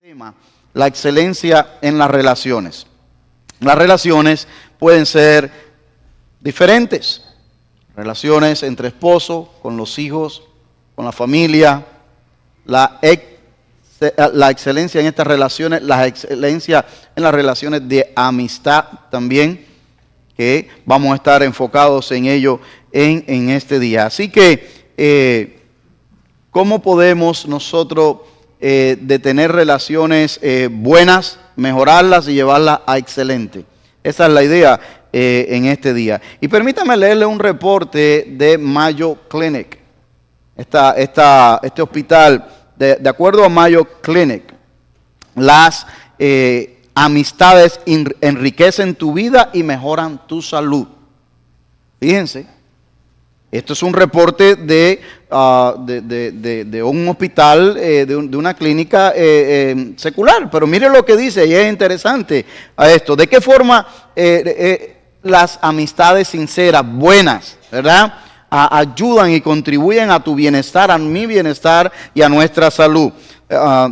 tema, la excelencia en las relaciones. Las relaciones pueden ser diferentes. Relaciones entre esposos, con los hijos, con la familia. La excelencia en estas relaciones, la excelencia en las relaciones de amistad también, que vamos a estar enfocados en ello en este día. Así que, ¿cómo podemos nosotros de tener relaciones buenas, mejorarlas y llevarlas a excelente? Esa es la idea en este día. Y permítame leerle un reporte de Mayo Clinic. Este hospital, de acuerdo a Mayo Clinic, las amistades enriquecen tu vida y mejoran tu salud. Fíjense. Esto es un reporte de un hospital, de una clínica secular. Pero mire lo que dice, y es interesante a esto. ¿De qué forma las amistades sinceras, buenas, verdad, ayudan y contribuyen a tu bienestar, a mi bienestar y a nuestra salud?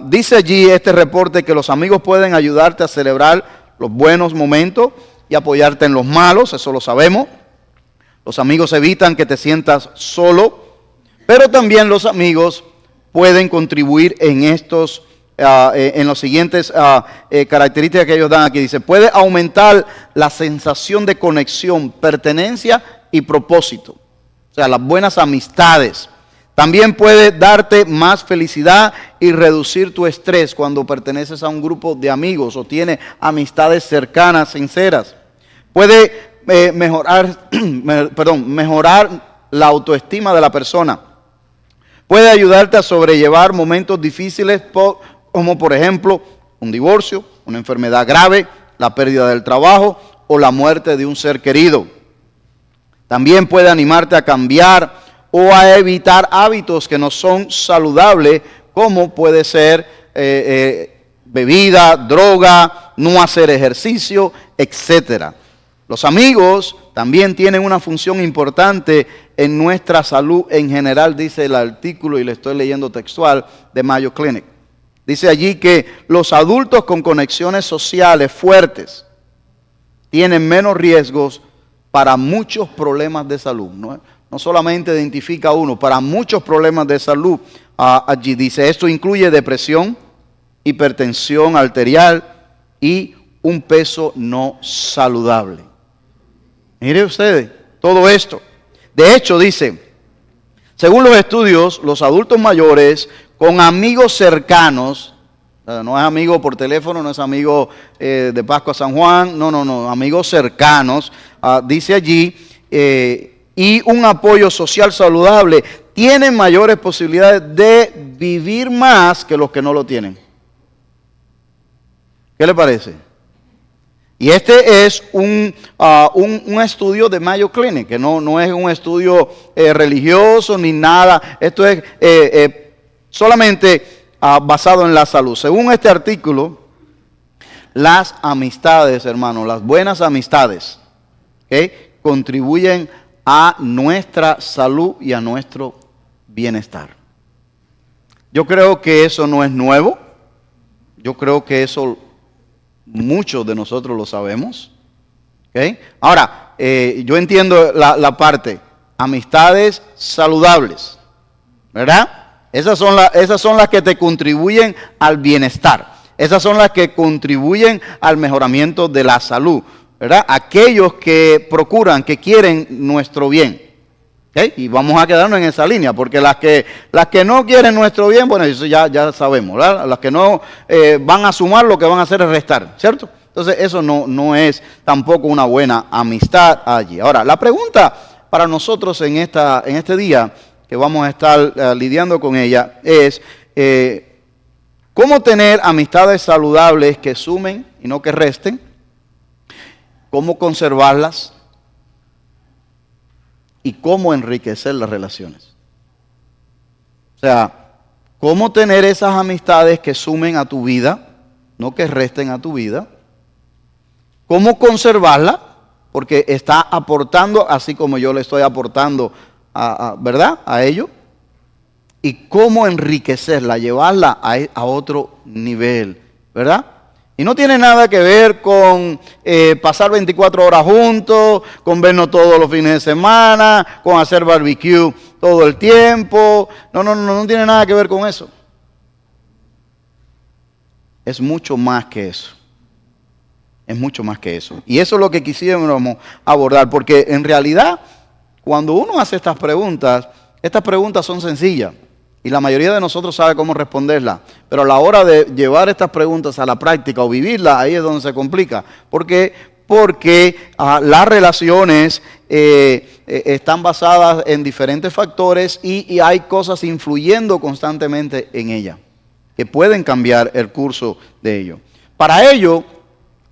Dice allí este reporte que los amigos pueden ayudarte a celebrar los buenos momentos y apoyarte en los malos, eso lo sabemos. Los amigos evitan que te sientas solo, pero también los amigos pueden contribuir en los siguientes características que ellos dan aquí. Dice, puede aumentar la sensación de conexión, pertenencia y propósito. O sea, las buenas amistades. También puede darte más felicidad y reducir tu estrés cuando perteneces a un grupo de amigos o tienes amistades cercanas, sinceras. Puede mejorar la autoestima de la persona. Puede ayudarte a sobrellevar momentos difíciles como por ejemplo un divorcio, una enfermedad grave, la pérdida del trabajo o la muerte de un ser querido. También puede animarte a cambiar o a evitar hábitos que no son saludables, como puede ser bebida, droga, no hacer ejercicio, etcétera. Los amigos también tienen una función importante en nuestra salud en general, dice el artículo, y le estoy leyendo textual de Mayo Clinic. Dice allí que los adultos con conexiones sociales fuertes tienen menos riesgos para muchos problemas de salud. No solamente identifica uno, para muchos problemas de salud. Allí dice, esto incluye depresión, hipertensión arterial y un peso no saludable. Mire ustedes, todo esto. De hecho, dice, según los estudios, los adultos mayores con amigos cercanos, no es amigo por teléfono, no es amigo de Pascua a San Juan, no, amigos cercanos, dice allí, y un apoyo social saludable, tienen mayores posibilidades de vivir más que los que no lo tienen. ¿Qué le parece? Y este es un estudio de Mayo Clinic, que no es un estudio religioso ni nada. Esto es solamente basado en la salud. Según este artículo, las amistades, hermanos, las buenas amistades, contribuyen a nuestra salud y a nuestro bienestar. Yo creo que eso no es nuevo. Yo creo que eso muchos de nosotros lo sabemos. Ahora, yo entiendo la parte, amistades saludables, ¿verdad? Esas son las que te contribuyen al bienestar. Esas son las que contribuyen al mejoramiento de la salud, ¿verdad? Aquellos que procuran, que quieren nuestro bien. Y vamos a quedarnos en esa línea, porque las que no quieren nuestro bien, bueno, eso ya sabemos, ¿verdad? Las que no van a sumar, lo que van a hacer es restar, ¿cierto? Entonces eso no es tampoco una buena amistad allí. Ahora, la pregunta para nosotros en este día, que vamos a estar lidiando con ella, es ¿cómo tener amistades saludables que sumen y no que resten? ¿Cómo conservarlas? Y cómo enriquecer las relaciones. O sea, cómo tener esas amistades que sumen a tu vida, no que resten a tu vida. Cómo conservarla, porque está aportando, así como yo le estoy aportando, ¿verdad? A ello. Y cómo enriquecerla, llevarla a otro nivel ¿verdad? Y no tiene nada que ver con pasar 24 horas juntos, con vernos todos los fines de semana, con hacer barbecue todo el tiempo. No tiene nada que ver con eso. Es mucho más que eso. Es mucho más que eso. Y eso es lo que quisiéramos abordar, porque en realidad, cuando uno hace estas preguntas son sencillas. Y la mayoría de nosotros sabe cómo responderlas. Pero a la hora de llevar estas preguntas a la práctica o vivirlas, ahí es donde se complica. ¿Por qué? Porque las relaciones están basadas en diferentes factores y hay cosas influyendo constantemente en ellas, que pueden cambiar el curso de ello. Para ello,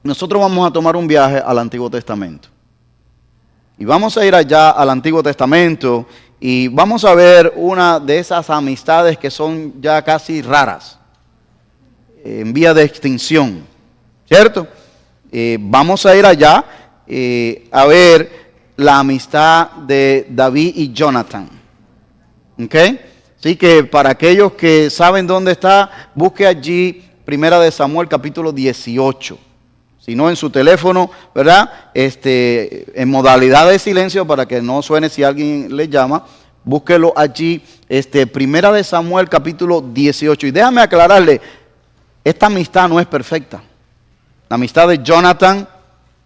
nosotros vamos a tomar un viaje al Antiguo Testamento. Y vamos a ir allá al Antiguo Testamento y vamos a ver una de esas amistades que son ya casi raras, en vía de extinción, ¿cierto? Vamos a ir allá a ver la amistad de David y Jonathan. ¿Ok? Así que para aquellos que saben dónde está, busque allí 1 Samuel capítulo 18. Si no, en su teléfono, ¿verdad? En modalidad de silencio para que no suene si alguien le llama. Búsquelo allí, 1 Samuel capítulo 18. Y déjame aclararle, esta amistad no es perfecta. La amistad de Jonathan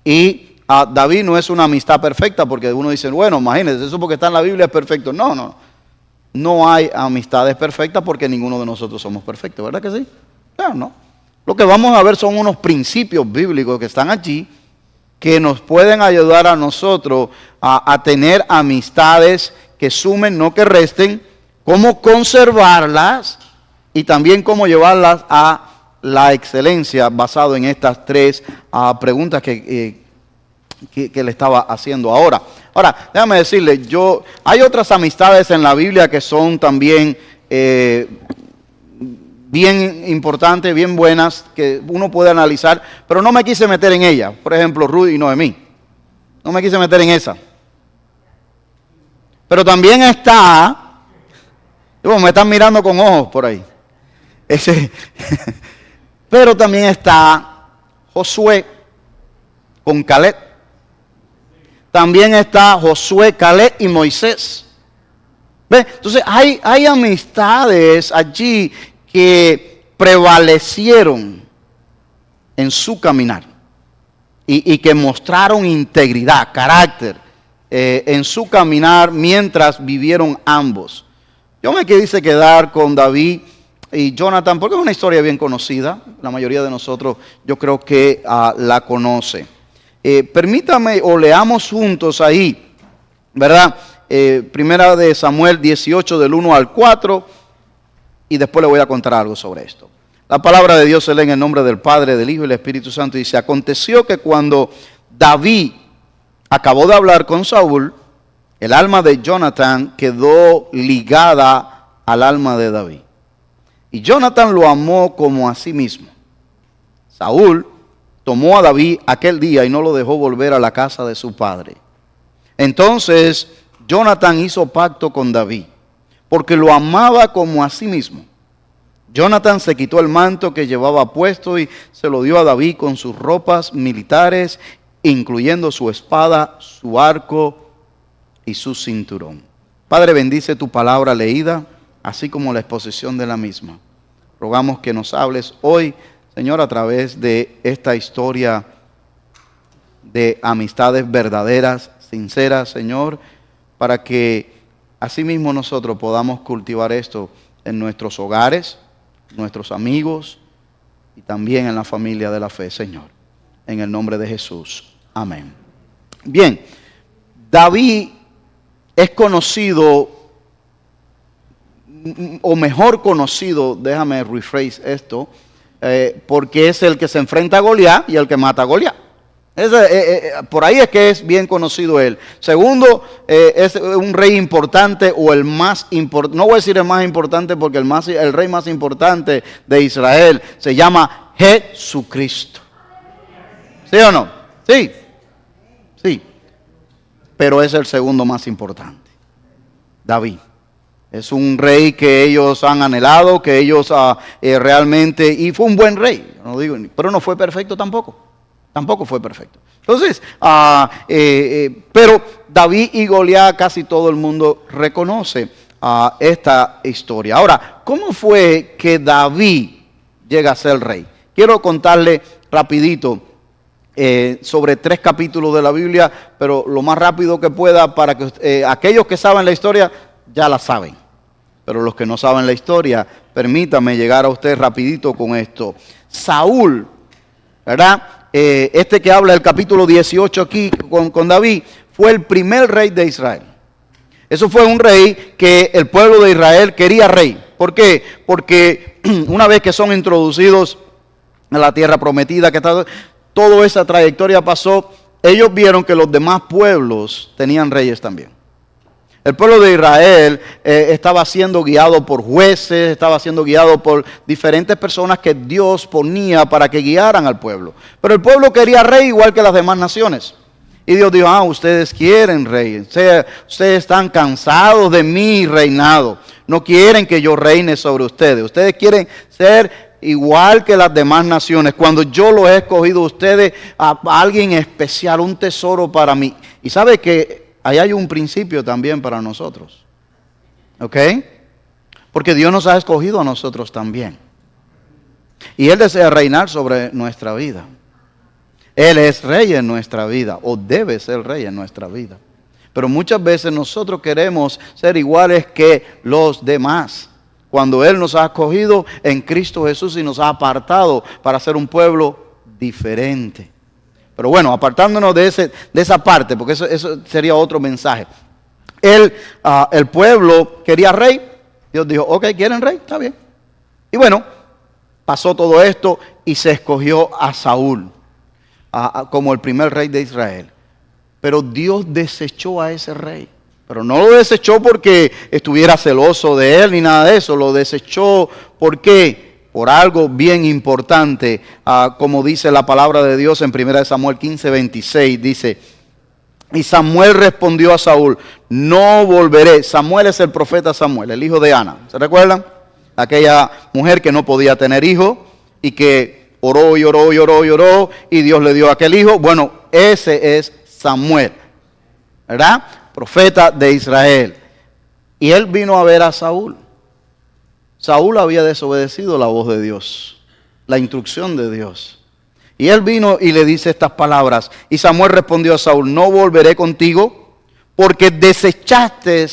y David no es una amistad perfecta, porque uno dice, bueno, imagínense, eso porque está en la Biblia es perfecto. No hay amistades perfectas porque ninguno de nosotros somos perfectos, ¿verdad que sí? Claro, no. Lo que vamos a ver son unos principios bíblicos que están allí que nos pueden ayudar a nosotros a tener amistades que sumen, no que resten, cómo conservarlas y también cómo llevarlas a la excelencia basado en estas tres preguntas que le estaba haciendo ahora. Ahora, déjame decirle, hay otras amistades en la Biblia que son también bien importantes, bien buenas, que uno puede analizar, pero no me quise meter en ellas. Por ejemplo, Ruth y Noemí. No me quise meter en esa. Pero también está, me están mirando con ojos por ahí. Pero también está Josué con Caleb. También está Josué, Caleb y Moisés. ¿Ve? Entonces hay amistades allí que prevalecieron en su caminar y que mostraron integridad, carácter en su caminar mientras vivieron ambos. Yo me quise quedar con David y Jonathan porque es una historia bien conocida. La mayoría de nosotros yo creo que la conoce. Permítame o leamos juntos ahí, ¿verdad? Primera de Samuel 18 del 1 al 4 y después le voy a contar algo sobre esto. La palabra de Dios se lee en el nombre del Padre, del Hijo y del Espíritu Santo. Dice, aconteció que cuando David acabó de hablar con Saúl, el alma de Jonathan quedó ligada al alma de David. Y Jonathan lo amó como a sí mismo. Saúl tomó a David aquel día y no lo dejó volver a la casa de su padre. Entonces Jonathan hizo pacto con David, porque lo amaba como a sí mismo. Jonathan se quitó el manto que llevaba puesto y se lo dio a David con sus ropas militares, incluyendo su espada, su arco y su cinturón. Padre, bendice tu palabra leída, así como la exposición de la misma. Rogamos que nos hables hoy, Señor, a través de esta historia de amistades verdaderas, sinceras, Señor, para que asimismo nosotros podamos cultivar esto en nuestros hogares, nuestros amigos y también en la familia de la fe, Señor. En el nombre de Jesús. Amén. Bien, David es conocido, o mejor conocido, déjame rephrase esto, porque es el que se enfrenta a Goliat y el que mata a Goliat. Por ahí es que es bien conocido él. Segundo, es un rey importante o el más importante. No voy a decir el más importante porque el rey más importante de Israel se llama Jesucristo. ¿Sí o no? Sí. Sí. Pero es el segundo más importante. David. Es un rey que ellos han anhelado, que ellos realmente, y fue un buen rey, no digo, pero no fue perfecto tampoco. Tampoco fue perfecto. Entonces, pero David y Goliat, casi todo el mundo reconoce esta historia. Ahora, ¿cómo fue que David llega a ser rey? Quiero contarle rapidito sobre 3 capítulos de la Biblia, pero lo más rápido que pueda para que aquellos que saben la historia ya la saben. Pero los que no saben la historia, permítame llegar a usted rapidito con esto. Saúl, ¿verdad? Este que habla del capítulo 18 aquí con David, fue el primer rey de Israel. Eso fue un rey que el pueblo de Israel quería rey. ¿Por qué? Porque una vez que son introducidos a la tierra prometida, que toda esa trayectoria pasó, ellos vieron que los demás pueblos tenían reyes también. El pueblo de Israel estaba siendo guiado por jueces, estaba siendo guiado por diferentes personas que Dios ponía para que guiaran al pueblo. Pero el pueblo quería rey igual que las demás naciones. Y Dios dijo, ustedes quieren rey, ustedes están cansados de mi reinado. No quieren que yo reine sobre ustedes. Ustedes quieren ser igual que las demás naciones. Cuando yo los he escogido a ustedes, a alguien especial, un tesoro para mí. Y sabe que ahí hay un principio también para nosotros. ¿Ok? Porque Dios nos ha escogido a nosotros también. Y Él desea reinar sobre nuestra vida. Él es rey en nuestra vida, o debe ser rey en nuestra vida. Pero muchas veces nosotros queremos ser iguales que los demás. Cuando Él nos ha escogido en Cristo Jesús y nos ha apartado para ser un pueblo diferente. Pero bueno, apartándonos de esa parte, porque eso sería otro mensaje. El pueblo quería rey. Dios dijo, ok, ¿quieren rey? Está bien. Y bueno, pasó todo esto y se escogió a Saúl como el primer rey de Israel. Pero Dios desechó a ese rey. Pero no lo desechó porque estuviera celoso de él ni nada de eso. Lo desechó porque por algo bien importante, como dice la palabra de Dios en 1 Samuel 15:26, dice, y Samuel respondió a Saúl, no volveré. Samuel es el profeta Samuel, el hijo de Ana. ¿Se recuerdan? Aquella mujer que no podía tener hijo y que oró y oró y oró y oró y Dios le dio aquel hijo. Bueno, ese es Samuel, ¿verdad? Profeta de Israel. Y él vino a ver a Saúl. Saúl había desobedecido la voz de Dios, la instrucción de Dios. Y él vino y le dice estas palabras. Y Samuel respondió a Saúl, no volveré contigo porque desechaste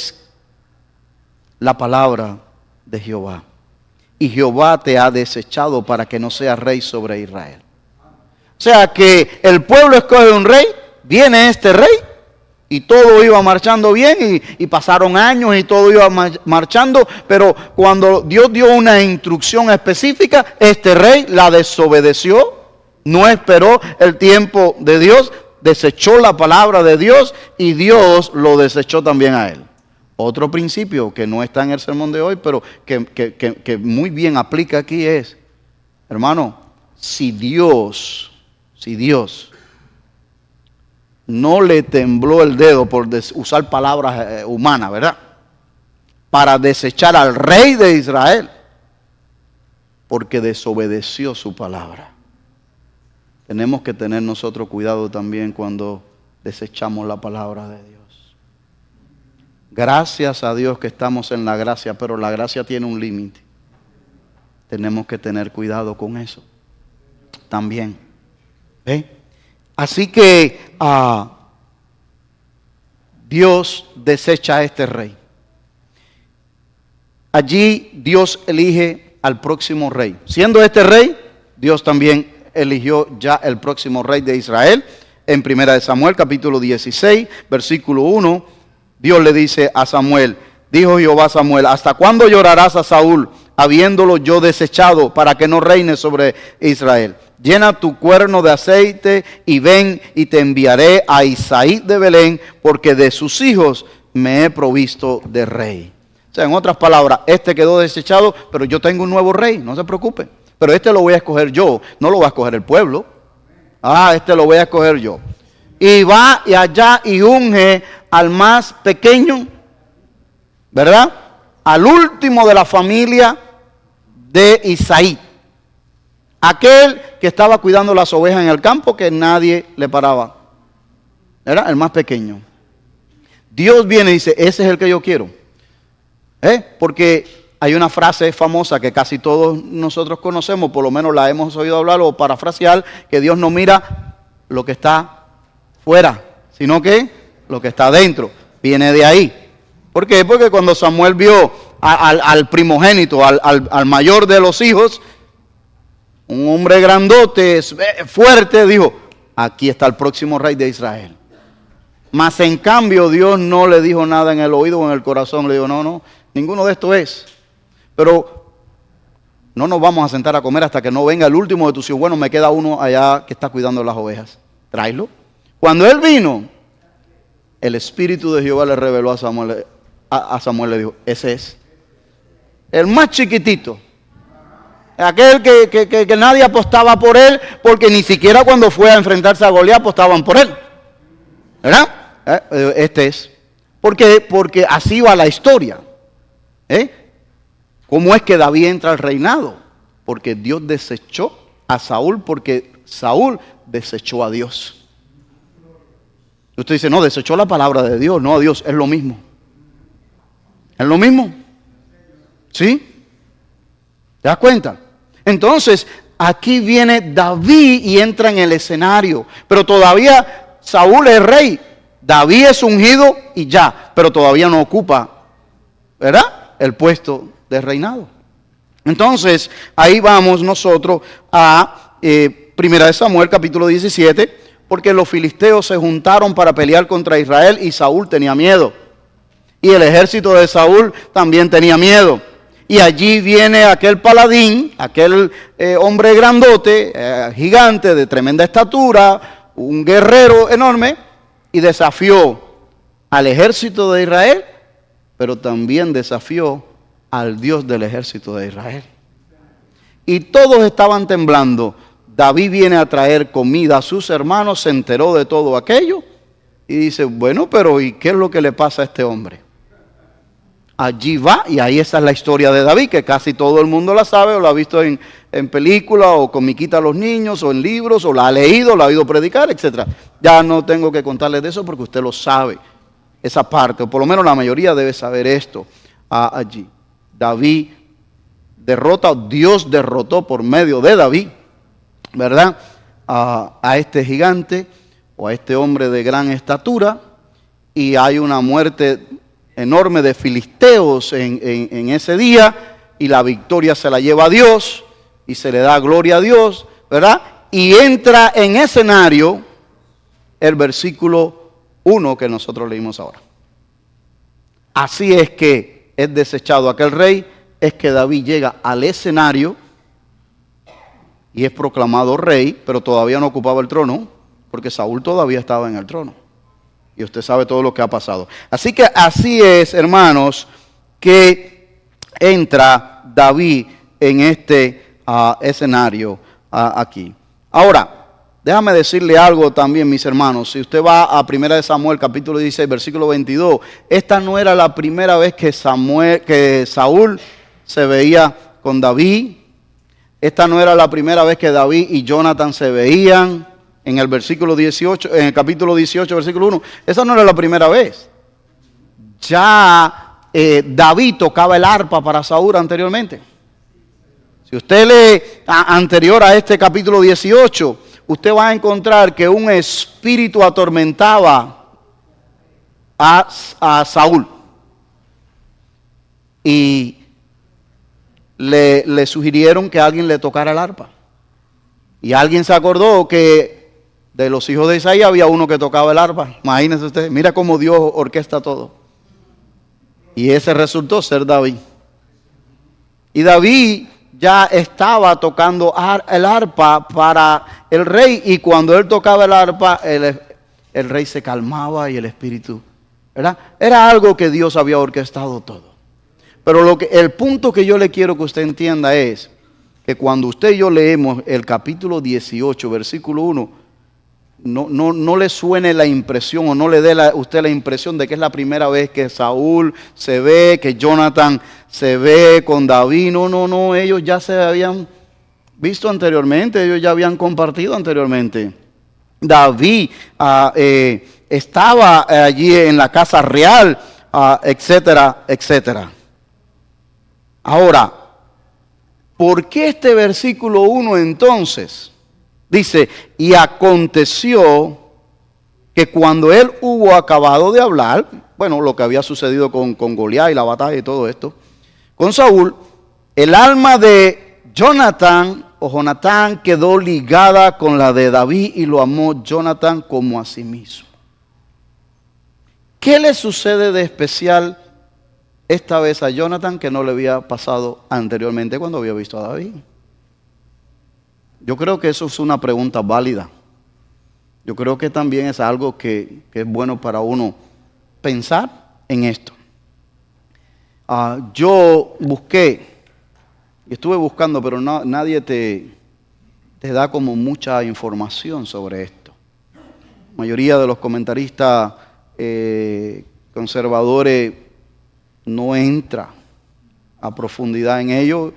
la palabra de Jehová. Y Jehová te ha desechado para que no seas rey sobre Israel. O sea que el pueblo escoge un rey, viene este rey y todo iba marchando bien y pasaron años y todo iba marchando, pero cuando Dios dio una instrucción específica, este rey la desobedeció, no esperó el tiempo de Dios, desechó la palabra de Dios y Dios lo desechó también a él. Otro principio que no está en el sermón de hoy, pero que muy bien aplica aquí es, hermano, si Dios no le tembló el dedo por usar palabras humanas, ¿verdad? Para desechar al rey de Israel, porque desobedeció su palabra. Tenemos que tener nosotros cuidado también cuando desechamos la palabra de Dios. Gracias a Dios que estamos en la gracia, pero la gracia tiene un límite. Tenemos que tener cuidado con eso también. ¿Ve? Así que Dios desecha a este rey. Allí Dios elige al próximo rey. Siendo este rey, Dios también eligió ya el próximo rey de Israel. En 1 Samuel capítulo 16, versículo 1, Dios le dice a Samuel, dijo Jehová a Samuel, ¿hasta cuándo llorarás a Saúl, habiéndolo yo desechado, para que no reine sobre Israel? Llena tu cuerno de aceite y ven y te enviaré a Isaí de Belén, porque de sus hijos me he provisto de rey. O sea, en otras palabras, este quedó desechado, pero yo tengo un nuevo rey, no se preocupe. Pero este lo voy a escoger yo, no lo va a escoger el pueblo. Este lo voy a escoger yo. Y va y allá y unge al más pequeño, ¿verdad? al último de la familia de Isaí. Aquel que estaba cuidando las ovejas en el campo que nadie le paraba. Era el más pequeño. Dios viene y dice, ese es el que yo quiero. Porque hay una frase famosa que casi todos nosotros conocemos, por lo menos la hemos oído hablar o parafrasear, que Dios no mira lo que está fuera, sino que lo que está adentro. Viene de ahí. ¿Por qué? Porque cuando Samuel vio al primogénito, al mayor de los hijos, un hombre grandote, fuerte, dijo, aquí está el próximo rey de Israel. Mas en cambio Dios no le dijo nada en el oído o en el corazón. Le dijo, no, ninguno de estos es. Pero no nos vamos a sentar a comer hasta que no venga el último de tus hijos. Bueno, me queda uno allá que está cuidando las ovejas. Tráelo. Cuando él vino, el Espíritu de Jehová le reveló a Samuel. A Samuel le dijo, ese es. El más chiquitito. Aquel que nadie apostaba por él, porque ni siquiera cuando fue a enfrentarse a Goliat apostaban por él. ¿Verdad? Este es. ¿Por qué? Porque así va la historia. ¿Cómo es que David entra al reinado? Porque Dios desechó a Saúl, porque Saúl desechó a Dios. Usted dice, no, desechó la palabra de Dios. No, Dios, es lo mismo. ¿Es lo mismo? ¿Sí? ¿Te das cuenta? Entonces, aquí viene David y entra en el escenario. Pero todavía Saúl es rey. David es ungido y ya. Pero todavía no ocupa, ¿verdad?, el puesto de reinado. Entonces, ahí vamos nosotros a 1 Samuel capítulo 17. Porque los filisteos se juntaron para pelear contra Israel y Saúl tenía miedo. Y el ejército de Saúl también tenía miedo. Y allí viene aquel paladín, aquel hombre grandote, gigante, de tremenda estatura, un guerrero enorme, y desafió al ejército de Israel, pero también desafió al Dios del ejército de Israel. Y todos estaban temblando. David viene a traer comida a sus hermanos, se enteró de todo aquello y dice, bueno, pero ¿y qué es lo que le pasa a este hombre? Allí va, y ahí esa es la historia de David, que casi todo el mundo la sabe, o la ha visto en películas, o comiquita a los niños, o en libros, o la ha leído, la ha oído predicar, etc. Ya no tengo que contarles de eso porque usted lo sabe, esa parte, o por lo menos la mayoría debe saber esto allí. David derrota, Dios derrotó por medio de David, ¿verdad?, a este gigante o a este hombre de gran estatura, y hay una muerte enorme de filisteos en ese día, y la victoria se la lleva a Dios y se le da gloria a Dios, ¿verdad? Y entra en escenario el versículo 1 que nosotros leímos ahora. Así es que es desechado aquel rey, es que David llega al escenario y es proclamado rey, pero todavía no ocupaba el trono, porque Saúl todavía estaba en el trono. Y usted sabe todo lo que ha pasado. Así que así es, hermanos, que entra David en este escenario aquí. Ahora, déjame decirle algo también, mis hermanos. Si usted va a 1 Samuel, capítulo 16, versículo 22, esta no era la primera vez que Saúl se veía con David. Esta no era la primera vez que David y Jonathan se veían. En el versículo 18, en el capítulo 18, versículo 1, esa no era la primera vez. Ya David tocaba el arpa para Saúl anteriormente. Si usted lee anterior a este capítulo 18, usted va a encontrar que un espíritu atormentaba a Saúl. Y le sugirieron que alguien le tocara el arpa. Y alguien se acordó que de los hijos de Isaí había uno que tocaba el arpa. Imagínense usted, mira cómo Dios orquesta todo. Y ese resultó ser David. Y David ya estaba tocando el arpa para el rey. Y cuando él tocaba el arpa, el rey se calmaba y el espíritu, ¿verdad? Era algo que Dios había orquestado todo. Pero el punto que yo le quiero que usted entienda es que cuando usted y yo leemos el capítulo 18, versículo 1, no le suene la impresión o no le dé usted la impresión de que es la primera vez que Saúl se ve, que Jonathan se ve con David. No, ellos ya se habían visto anteriormente, ellos ya habían compartido anteriormente. David estaba allí en la casa real, etcétera, etcétera. Ahora, ¿por qué este versículo 1 entonces? Dice, y aconteció que cuando él hubo acabado de hablar, bueno, lo que había sucedido con Goliat y la batalla y todo esto, con Saúl, el alma de Jonathan quedó ligada con la de David y lo amó Jonathan como a sí mismo. ¿Qué le sucede de especial esta vez a Jonathan que no le había pasado anteriormente cuando había visto a David? Yo creo que eso es una pregunta válida. Yo creo que también es algo que es bueno para uno pensar en esto. Yo busqué, y estuve buscando, pero nadie te da como mucha información sobre esto. La mayoría de los comentaristas conservadores no entra a profundidad en ello,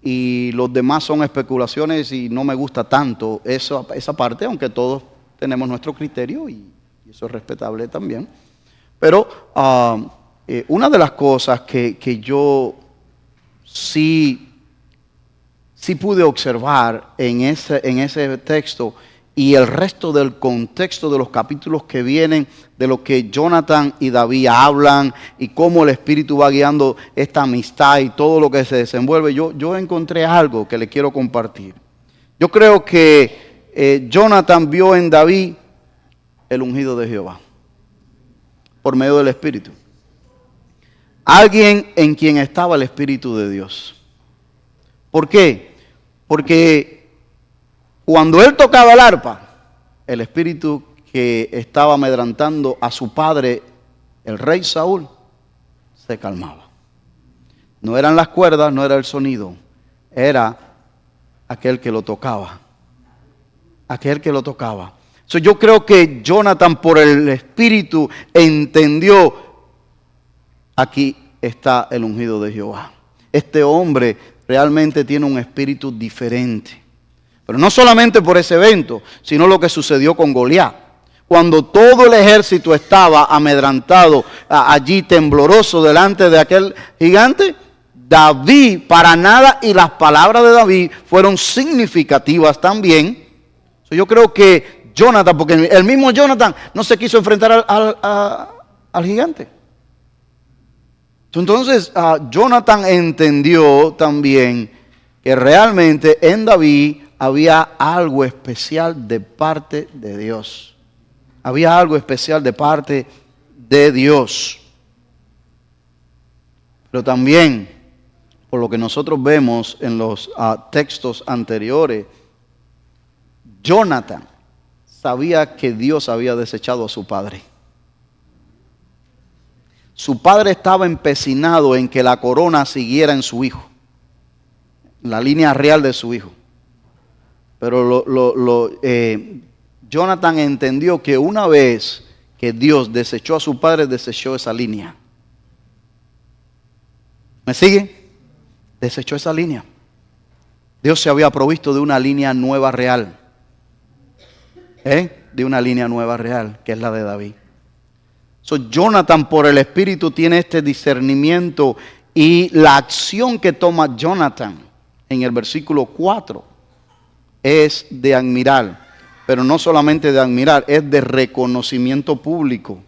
y los demás son especulaciones y no me gusta tanto esa parte, aunque todos tenemos nuestro criterio y eso es respetable también. Pero una de las cosas que yo sí pude observar en ese texto y el resto del contexto de los capítulos que vienen, de lo que Jonathan y David hablan y cómo el Espíritu va guiando esta amistad y todo lo que se desenvuelve, yo encontré algo que le quiero compartir. Yo creo que Jonathan vio en David el ungido de Jehová por medio del Espíritu. Alguien en quien estaba el Espíritu de Dios. ¿Por qué? Porque cuando él tocaba el arpa, el espíritu que estaba amedrantando a su padre, el rey Saúl, se calmaba. No eran las cuerdas, no era el sonido, era aquel que lo tocaba. Aquel que lo tocaba. Yo creo que Jonathan por el espíritu entendió, aquí está el ungido de Jehová. Este hombre realmente tiene un espíritu diferente. Pero no solamente por ese evento, sino lo que sucedió con Goliat. Cuando todo el ejército estaba amedrantado, allí tembloroso delante de aquel gigante, David para nada, y las palabras de David fueron significativas también. Yo creo que Jonathan, porque el mismo Jonathan no se quiso enfrentar al gigante. Entonces Jonathan entendió también que realmente en David había algo especial de parte de Dios. Había algo especial de parte de Dios. Pero también, por lo que nosotros vemos en los textos anteriores, Jonathan sabía que Dios había desechado a su padre. Su padre estaba empecinado en que la corona siguiera en su hijo, en la línea real de su hijo. Pero Jonathan entendió que una vez que Dios desechó a su padre, desechó esa línea. ¿Me sigue? Desechó esa línea. Dios se había provisto de una línea nueva real. De una línea nueva real, que es la de David. Jonathan por el Espíritu tiene este discernimiento, y la acción que toma Jonathan en el versículo 4 es de admirar, pero no solamente de admirar, es de reconocimiento público.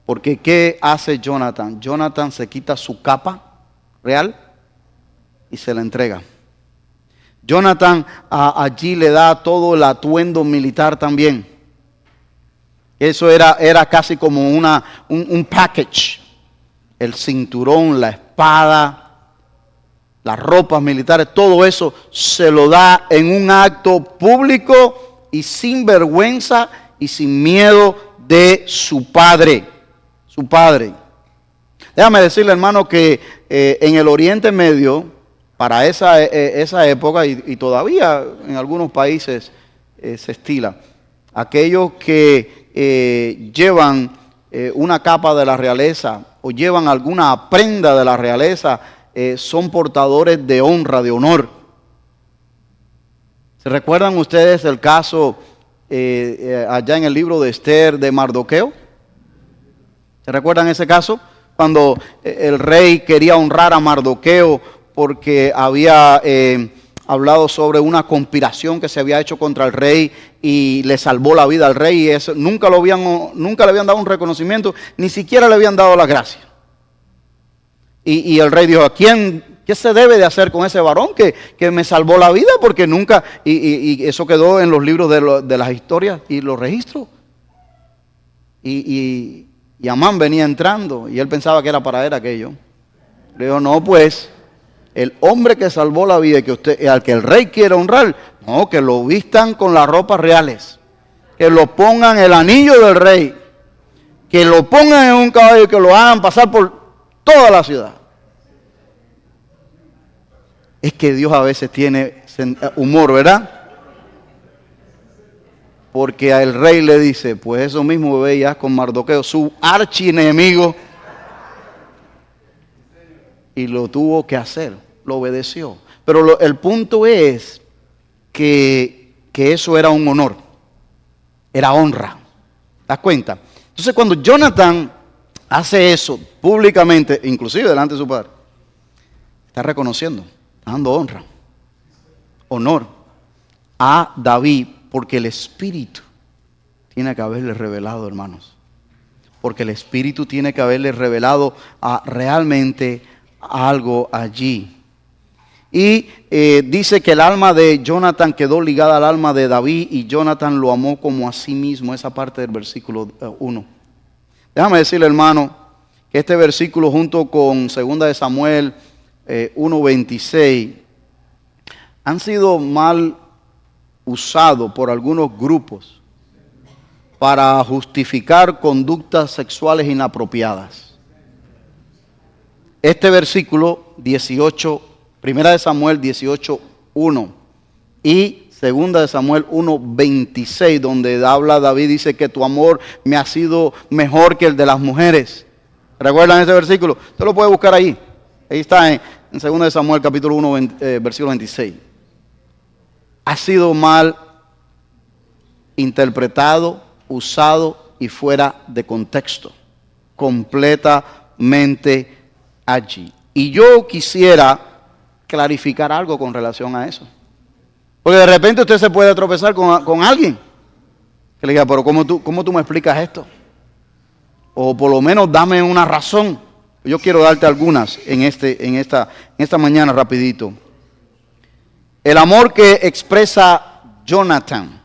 Porque ¿qué hace Jonathan? Jonathan se quita su capa real y se la entrega. Jonathan allí le da todo el atuendo militar también. Eso era casi como un package. El cinturón, la espada, las ropas militares, todo eso se lo da en un acto público y sin vergüenza y sin miedo de su padre. Su padre. Déjame decirle, hermano, que en el Oriente Medio, para esa época, y todavía en algunos países se estila, aquellos que llevan una capa de la realeza o llevan alguna prenda de la realeza, son portadores de honra, de honor. ¿Se recuerdan ustedes el caso allá en el libro de Esther de Mardoqueo? ¿Se recuerdan ese caso? Cuando el rey quería honrar a Mardoqueo porque había hablado sobre una conspiración que se había hecho contra el rey y le salvó la vida al rey, y eso, nunca le habían dado un reconocimiento, ni siquiera le habían dado las gracias. Y el rey dijo: ¿qué se debe de hacer con ese varón que me salvó la vida? Porque nunca, y eso quedó en los libros de las historias y los registros. Y Amán venía entrando y él pensaba que era para él aquello. Le dijo: no, pues, el hombre que salvó la vida y al que el rey quiere honrar, no, que lo vistan con las ropas reales, que lo pongan el anillo del rey, que lo pongan en un caballo y que lo hagan pasar por toda la ciudad. Es que Dios a veces tiene humor, ¿verdad? Porque al rey le dice: pues eso mismo veías con Mardoqueo, su archienemigo, y lo tuvo que hacer, lo obedeció. Pero el punto es que eso era un honor, era honra. ¿Te das cuenta? Entonces, cuando Jonathan hace eso públicamente, inclusive delante de su padre, está reconociendo, está dando honor a David, porque el Espíritu tiene que haberle revelado, hermanos. Porque el Espíritu tiene que haberle revelado realmente algo allí. Y dice que el alma de Jonathan quedó ligada al alma de David y Jonathan lo amó como a sí mismo. Esa parte del versículo 1. Déjame decirle, hermano, que este versículo junto con 2 de Samuel 1:26 han sido mal usados por algunos grupos para justificar conductas sexuales inapropiadas. Este versículo 18, 1 de Samuel 18:1 y 2 de Samuel 1:26, donde habla David, dice que tu amor me ha sido mejor que el de las mujeres. ¿Recuerdan ese versículo? Usted lo puede buscar ahí. Ahí está en 2 de Samuel capítulo 1, versículo 26. Ha sido mal interpretado, usado y fuera de contexto. Completamente allí. Y yo quisiera clarificar algo con relación a eso. Porque de repente usted se puede tropezar con alguien que le diga: pero ¿cómo tú me explicas esto? O por lo menos dame una razón. Yo quiero darte algunas en esta mañana rapidito. El amor que expresa Jonathan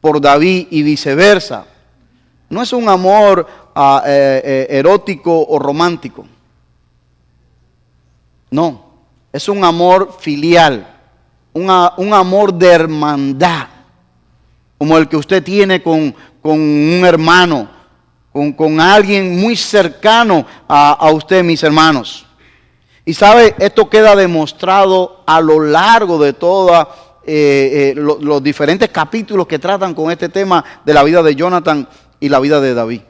por David y viceversa no es un amor erótico o romántico. No, es un amor filial, un amor de hermandad, como el que usted tiene con un hermano, con alguien muy cercano a usted, mis hermanos. Y sabe, esto queda demostrado a lo largo de todos los diferentes capítulos que tratan con este tema de la vida de Jonathan y la vida de David.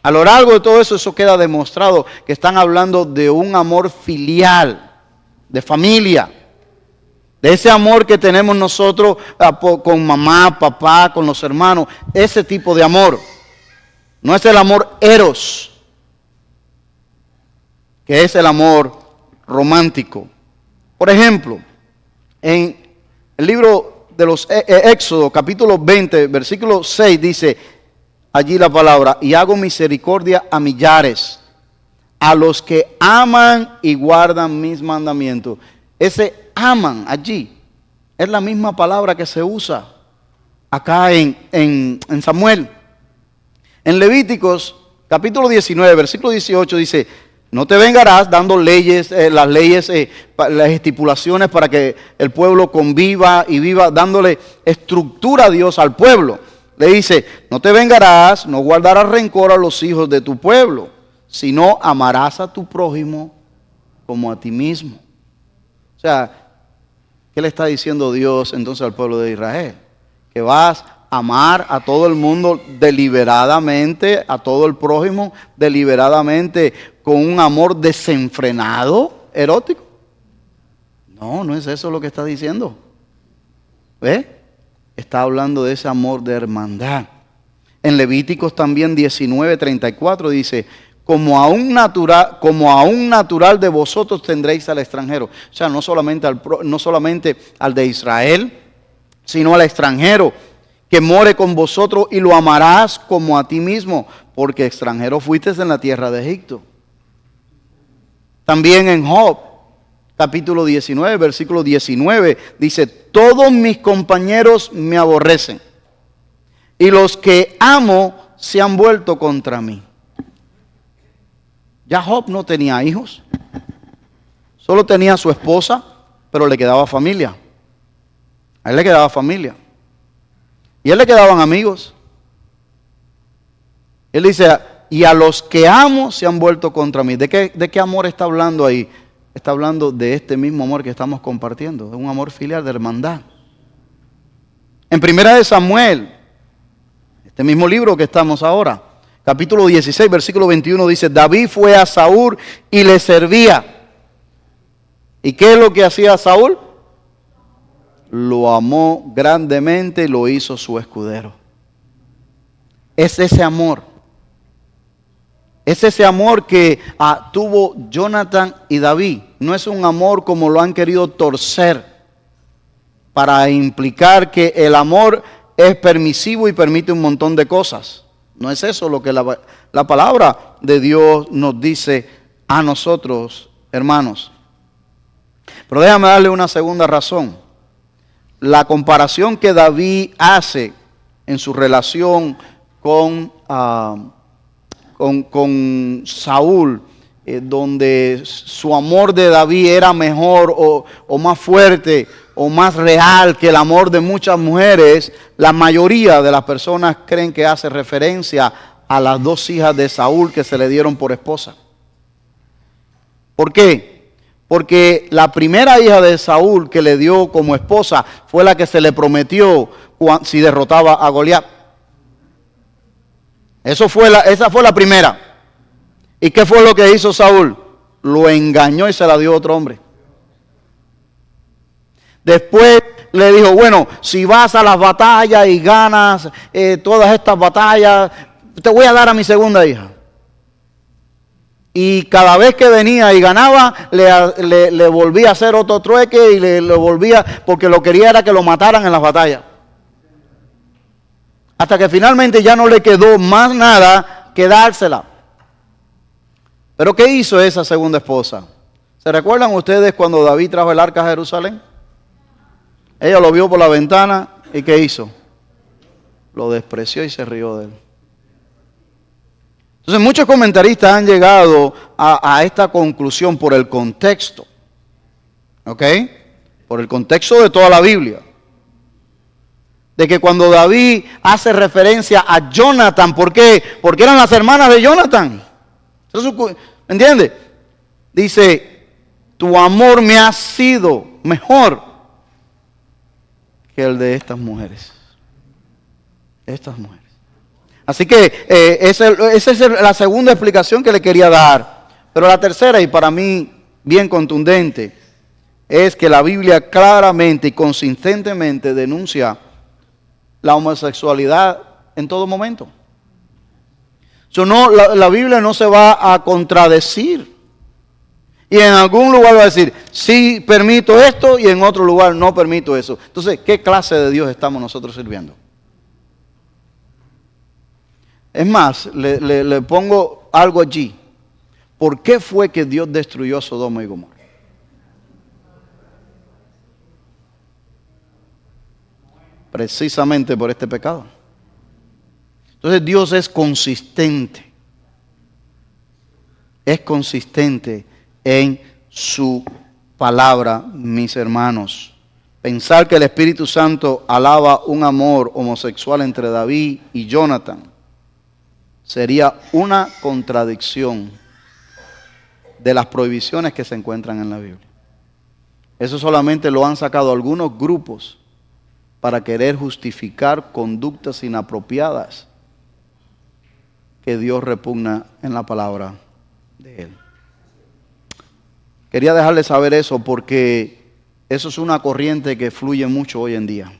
A lo largo de todo eso queda demostrado que están hablando de un amor filial, de familia, de ese amor que tenemos nosotros con mamá, papá, con los hermanos, ese tipo de amor. No es el amor eros, que es el amor romántico. Por ejemplo, en el libro de los Éxodo, capítulo 20, versículo 6, dice allí la palabra: y hago misericordia a millares, a los que aman y guardan mis mandamientos. Ese aman allí es la misma palabra que se usa acá en Samuel. En Levíticos, capítulo 19, versículo 18, dice: no te vengarás dando leyes, las leyes, las estipulaciones para que el pueblo conviva y viva, dándole estructura a Dios al pueblo. Le dice: no te vengarás, no guardarás rencor a los hijos de tu pueblo, sino amarás a tu prójimo como a ti mismo. O sea, ¿qué le está diciendo Dios entonces al pueblo de Israel? Que vas amar a todo el mundo deliberadamente, a todo el prójimo deliberadamente, con un amor desenfrenado, erótico. No, no es eso lo que está diciendo. ¿Ve? Está hablando de ese amor de hermandad. En Levíticos también 19:34 dice, como a un natural de vosotros tendréis al extranjero. O sea, no solamente al de Israel, sino al extranjero que more con vosotros, y lo amarás como a ti mismo, porque extranjero fuiste en la tierra de Egipto. También en Job, capítulo 19, versículo 19, dice, todos mis compañeros me aborrecen, y los que amo se han vuelto contra mí. Ya Job no tenía hijos, solo tenía a su esposa, pero le quedaba familia. A él le quedaba familia. Y a él le quedaban amigos. Él dice, y a los que amo se han vuelto contra mí. ¿De qué amor está hablando ahí? Está hablando de este mismo amor que estamos compartiendo, de un amor filial, de hermandad. En Primera de Samuel, este mismo libro que estamos ahora, capítulo 16, versículo 21, dice, David fue a Saúl y le servía. ¿Y qué es lo que hacía Saúl? Lo amó grandemente y lo hizo su escudero. Es ese amor. Es ese amor que tuvo Jonathan y David. No es un amor como lo han querido torcer para implicar que el amor es permisivo y permite un montón de cosas. No es eso lo que la palabra de Dios nos dice a nosotros, hermanos. Pero déjame darle una segunda razón. La comparación que David hace en su relación con Saúl, donde su amor de David era mejor o más fuerte o más real que el amor de muchas mujeres, la mayoría de las personas creen que hace referencia a las dos hijas de Saúl que se le dieron por esposa. ¿Por qué? Porque la primera hija de Saúl que le dio como esposa fue la que se le prometió si derrotaba a Goliat. Esa fue la primera. ¿Y qué fue lo que hizo Saúl? Lo engañó y se la dio a otro hombre. Después le dijo, bueno, si vas a las batallas y ganas todas estas batallas, te voy a dar a mi segunda hija. Y cada vez que venía y ganaba, le volvía a hacer otro trueque y le volvía, porque lo quería era que lo mataran en las batallas. Hasta que finalmente ya no le quedó más nada que dársela. Pero ¿qué hizo esa segunda esposa? ¿Se recuerdan ustedes cuando David trajo el arca a Jerusalén? Ella lo vio por la ventana y ¿qué hizo? Lo despreció y se rió de él. Entonces muchos comentaristas han llegado a esta conclusión por el contexto. ¿Ok? Por el contexto de toda la Biblia. De que cuando David hace referencia a Jonathan, ¿por qué? Porque eran las hermanas de Jonathan. ¿Me entiende? Dice, tu amor me ha sido mejor que el de estas mujeres. Estas mujeres. Así que esa es la segunda explicación que le quería dar. Pero la tercera, y para mí bien contundente, es que la Biblia claramente y consistentemente denuncia la homosexualidad en todo momento. La Biblia no se va a contradecir. Y en algún lugar va a decir, sí permito esto, y en otro lugar no permito eso. Entonces, ¿qué clase de Dios estamos nosotros sirviendo? Es más, le pongo algo allí. ¿Por qué fue que Dios destruyó a Sodoma y Gomorra? Precisamente por este pecado. Entonces Dios es consistente. Es consistente en su palabra, mis hermanos. Pensar que el Espíritu Santo alaba un amor homosexual entre David y Jonathan sería una contradicción de las prohibiciones que se encuentran en la Biblia. Eso solamente lo han sacado algunos grupos para querer justificar conductas inapropiadas que Dios repugna en la palabra de Él. Quería dejarles saber eso porque eso es una corriente que fluye mucho hoy en día.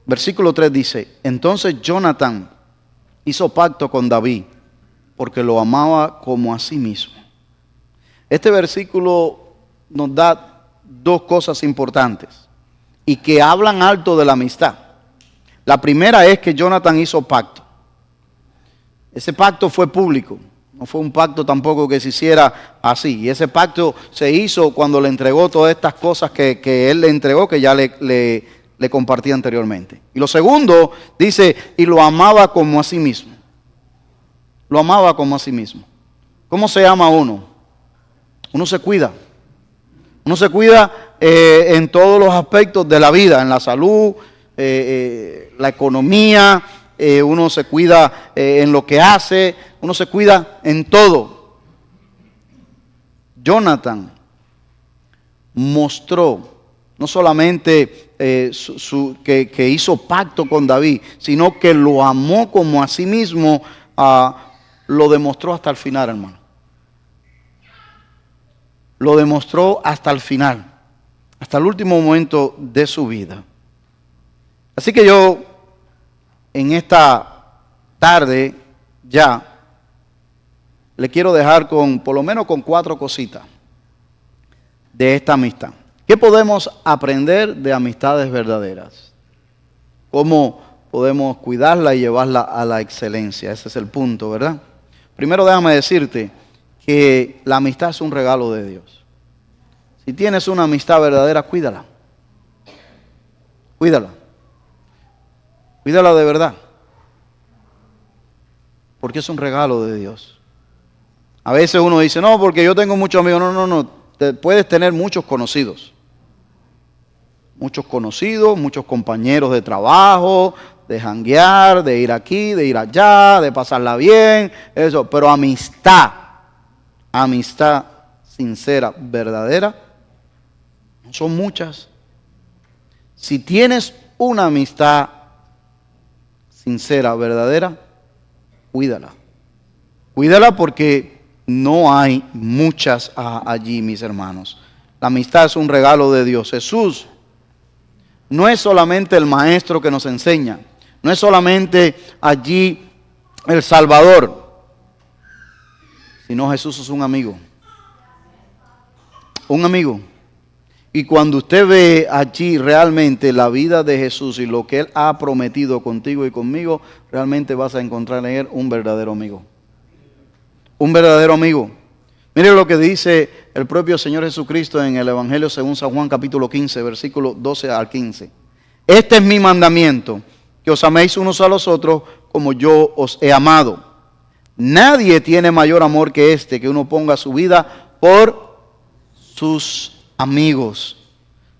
Versículo 3 dice: entonces Jonatán hizo pacto con David porque lo amaba como a sí mismo. Este versículo nos da dos cosas importantes y que hablan alto de la amistad. La primera es que Jonatán hizo pacto. Ese pacto fue público. No fue un pacto tampoco que se hiciera así. Y ese pacto se hizo cuando le entregó todas estas cosas que él le entregó, que ya le compartí anteriormente. Y lo segundo, dice, y lo amaba como a sí mismo. Lo amaba como a sí mismo. ¿Cómo se ama uno? Uno se cuida. Uno se cuida en todos los aspectos de la vida, en la salud, la economía, uno se cuida en lo que hace, uno se cuida en todo. Jonatán mostró no solamente que hizo pacto con David, sino que lo amó como a sí mismo, lo demostró hasta el final, hermano. Lo demostró hasta el final, hasta el último momento de su vida. Así que yo, en esta tarde ya, le quiero dejar por lo menos con 4 cositas de esta amistad. ¿Qué podemos aprender de amistades verdaderas? ¿Cómo podemos cuidarla y llevarla a la excelencia? Ese es el punto, ¿verdad? Primero déjame decirte que la amistad es un regalo de Dios. Si tienes una amistad verdadera, cuídala. Cuídala. Cuídala de verdad. Porque es un regalo de Dios. A veces uno dice, no, porque yo tengo muchos amigos. No. Puedes tener muchos conocidos. Muchos conocidos, muchos compañeros de trabajo, de janguear, de ir aquí, de ir allá, de pasarla bien, eso. Pero amistad sincera, verdadera, no son muchas. Si tienes una amistad sincera, verdadera, cuídala. Cuídala porque no hay muchas allí, mis hermanos. La amistad es un regalo de Dios. Jesús no es solamente el maestro que nos enseña, no es solamente allí el Salvador, sino Jesús es un amigo. Un amigo. Y cuando usted ve allí realmente la vida de Jesús y lo que Él ha prometido contigo y conmigo, realmente vas a encontrar en Él un verdadero amigo. Un verdadero amigo. Mire lo que dice el propio Señor Jesucristo en el Evangelio según San Juan capítulo 15, versículo 12 al 15. Este es mi mandamiento, que os améis unos a los otros como yo os he amado. Nadie tiene mayor amor que este, que uno ponga su vida por sus amigos.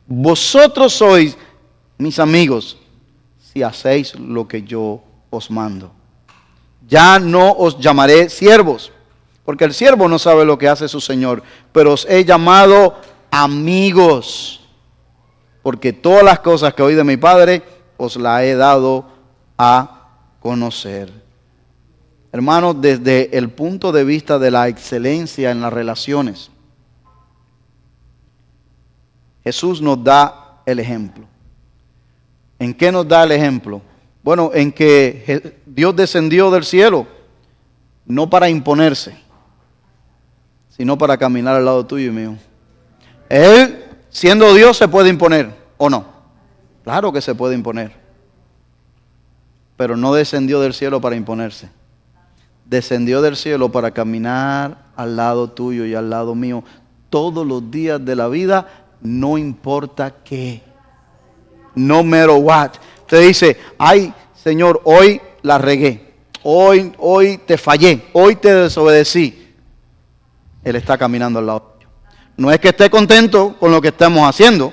Vosotros sois mis amigos si hacéis lo que yo os mando. Ya no os llamaré siervos, porque el siervo no sabe lo que hace su Señor, pero os he llamado amigos, porque todas las cosas que oí de mi Padre os las he dado a conocer. Hermanos, desde el punto de vista de la excelencia en las relaciones, Jesús nos da el ejemplo. ¿En qué nos da el ejemplo? Bueno, en que Dios descendió del cielo, no para imponerse, sino para caminar al lado tuyo y mío. Él, siendo Dios, se puede imponer, ¿o no? Claro que se puede imponer. Pero no descendió del cielo para imponerse. Descendió del cielo para caminar al lado tuyo y al lado mío todos los días de la vida, no importa qué. No matter what. Usted dice, ay, Señor, hoy la regué. Hoy te fallé. Hoy te desobedecí. Él está caminando al lado tuyo. No es que esté contento con lo que estamos haciendo,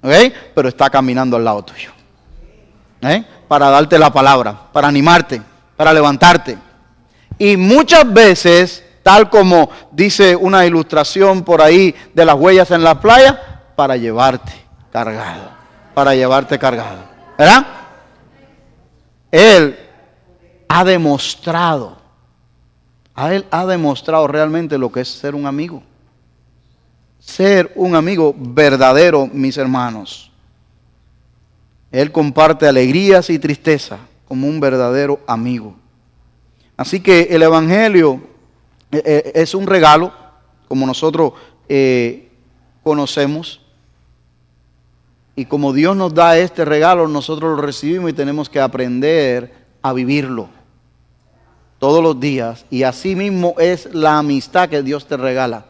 ¿ok? Pero está caminando al lado tuyo. Para darte la palabra, para animarte, para levantarte. Y muchas veces, tal como dice una ilustración por ahí de las huellas en la playa, para llevarte cargado. Para llevarte cargado. ¿Verdad? Él ha demostrado realmente lo que es ser un amigo. Ser un amigo verdadero, mis hermanos. Él comparte alegrías y tristezas como un verdadero amigo. Así que el Evangelio es un regalo, como nosotros conocemos. Y como Dios nos da este regalo, nosotros lo recibimos y tenemos que aprender a vivirlo todos los días. Y así mismo es la amistad que Dios te regala.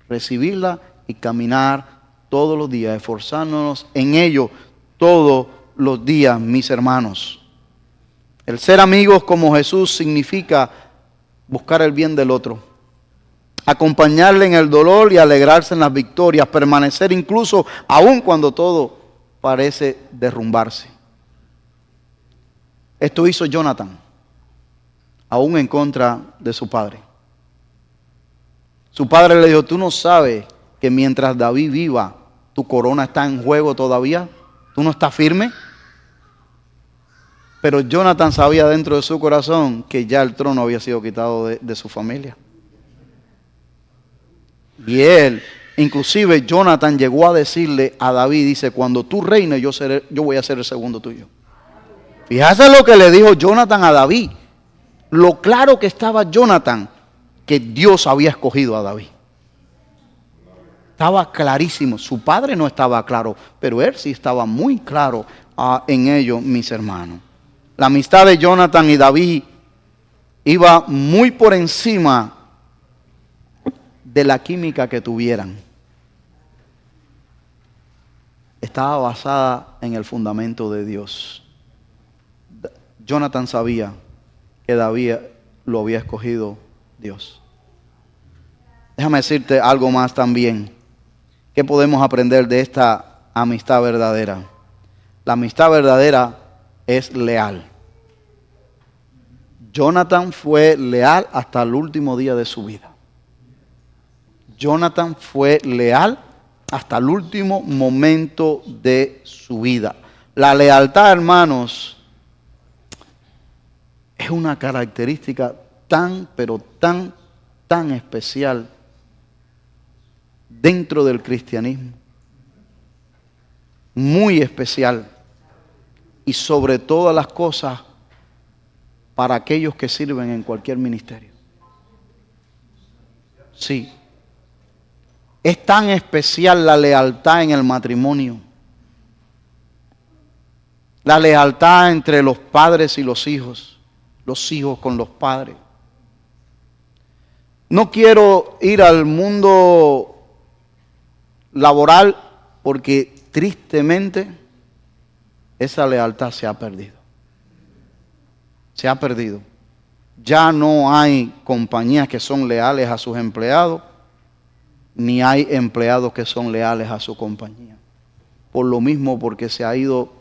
Recibirla y caminar todos los días, esforzándonos en ello todos los días, mis hermanos. El ser amigos como Jesús significa buscar el bien del otro, acompañarle en el dolor y alegrarse en las victorias, permanecer incluso aún cuando todo parece derrumbarse. Esto hizo Jonathan, aún en contra de su padre. Su padre le dijo: tú no sabes que mientras David viva, tu corona está en juego todavía, tú no estás firme. Pero Jonathan sabía dentro de su corazón que ya el trono había sido quitado de su familia. Y él, inclusive Jonathan llegó a decirle a David, dice: cuando tú reines, yo voy a ser el segundo tuyo. Fíjate lo que le dijo Jonathan a David. Lo claro que estaba Jonathan, que Dios había escogido a David. Estaba clarísimo. Su padre no estaba claro, pero él sí estaba muy claro en ello, mis hermanos. La amistad de Jonathan y David iba muy por encima de la química que tuvieran. Estaba basada en el fundamento de Dios. Jonathan sabía que David lo había escogido Dios. Déjame decirte algo más también. ¿Qué podemos aprender de esta amistad verdadera? La amistad verdadera es leal. Jonathan fue leal hasta el último día de su vida. Jonathan fue leal hasta el último momento de su vida. La lealtad, hermanos, es una característica tan, pero tan especial dentro del cristianismo. Muy especial. Y sobre todas las cosas, para aquellos que sirven en cualquier ministerio. Sí. Es tan especial la lealtad en el matrimonio. La lealtad entre los padres y los hijos con los padres. No quiero ir al mundo laboral porque tristemente esa lealtad se ha perdido. Se ha perdido. Ya no hay compañías que son leales a sus empleados, ni hay empleados que son leales a su compañía. Por lo mismo, porque se ha ido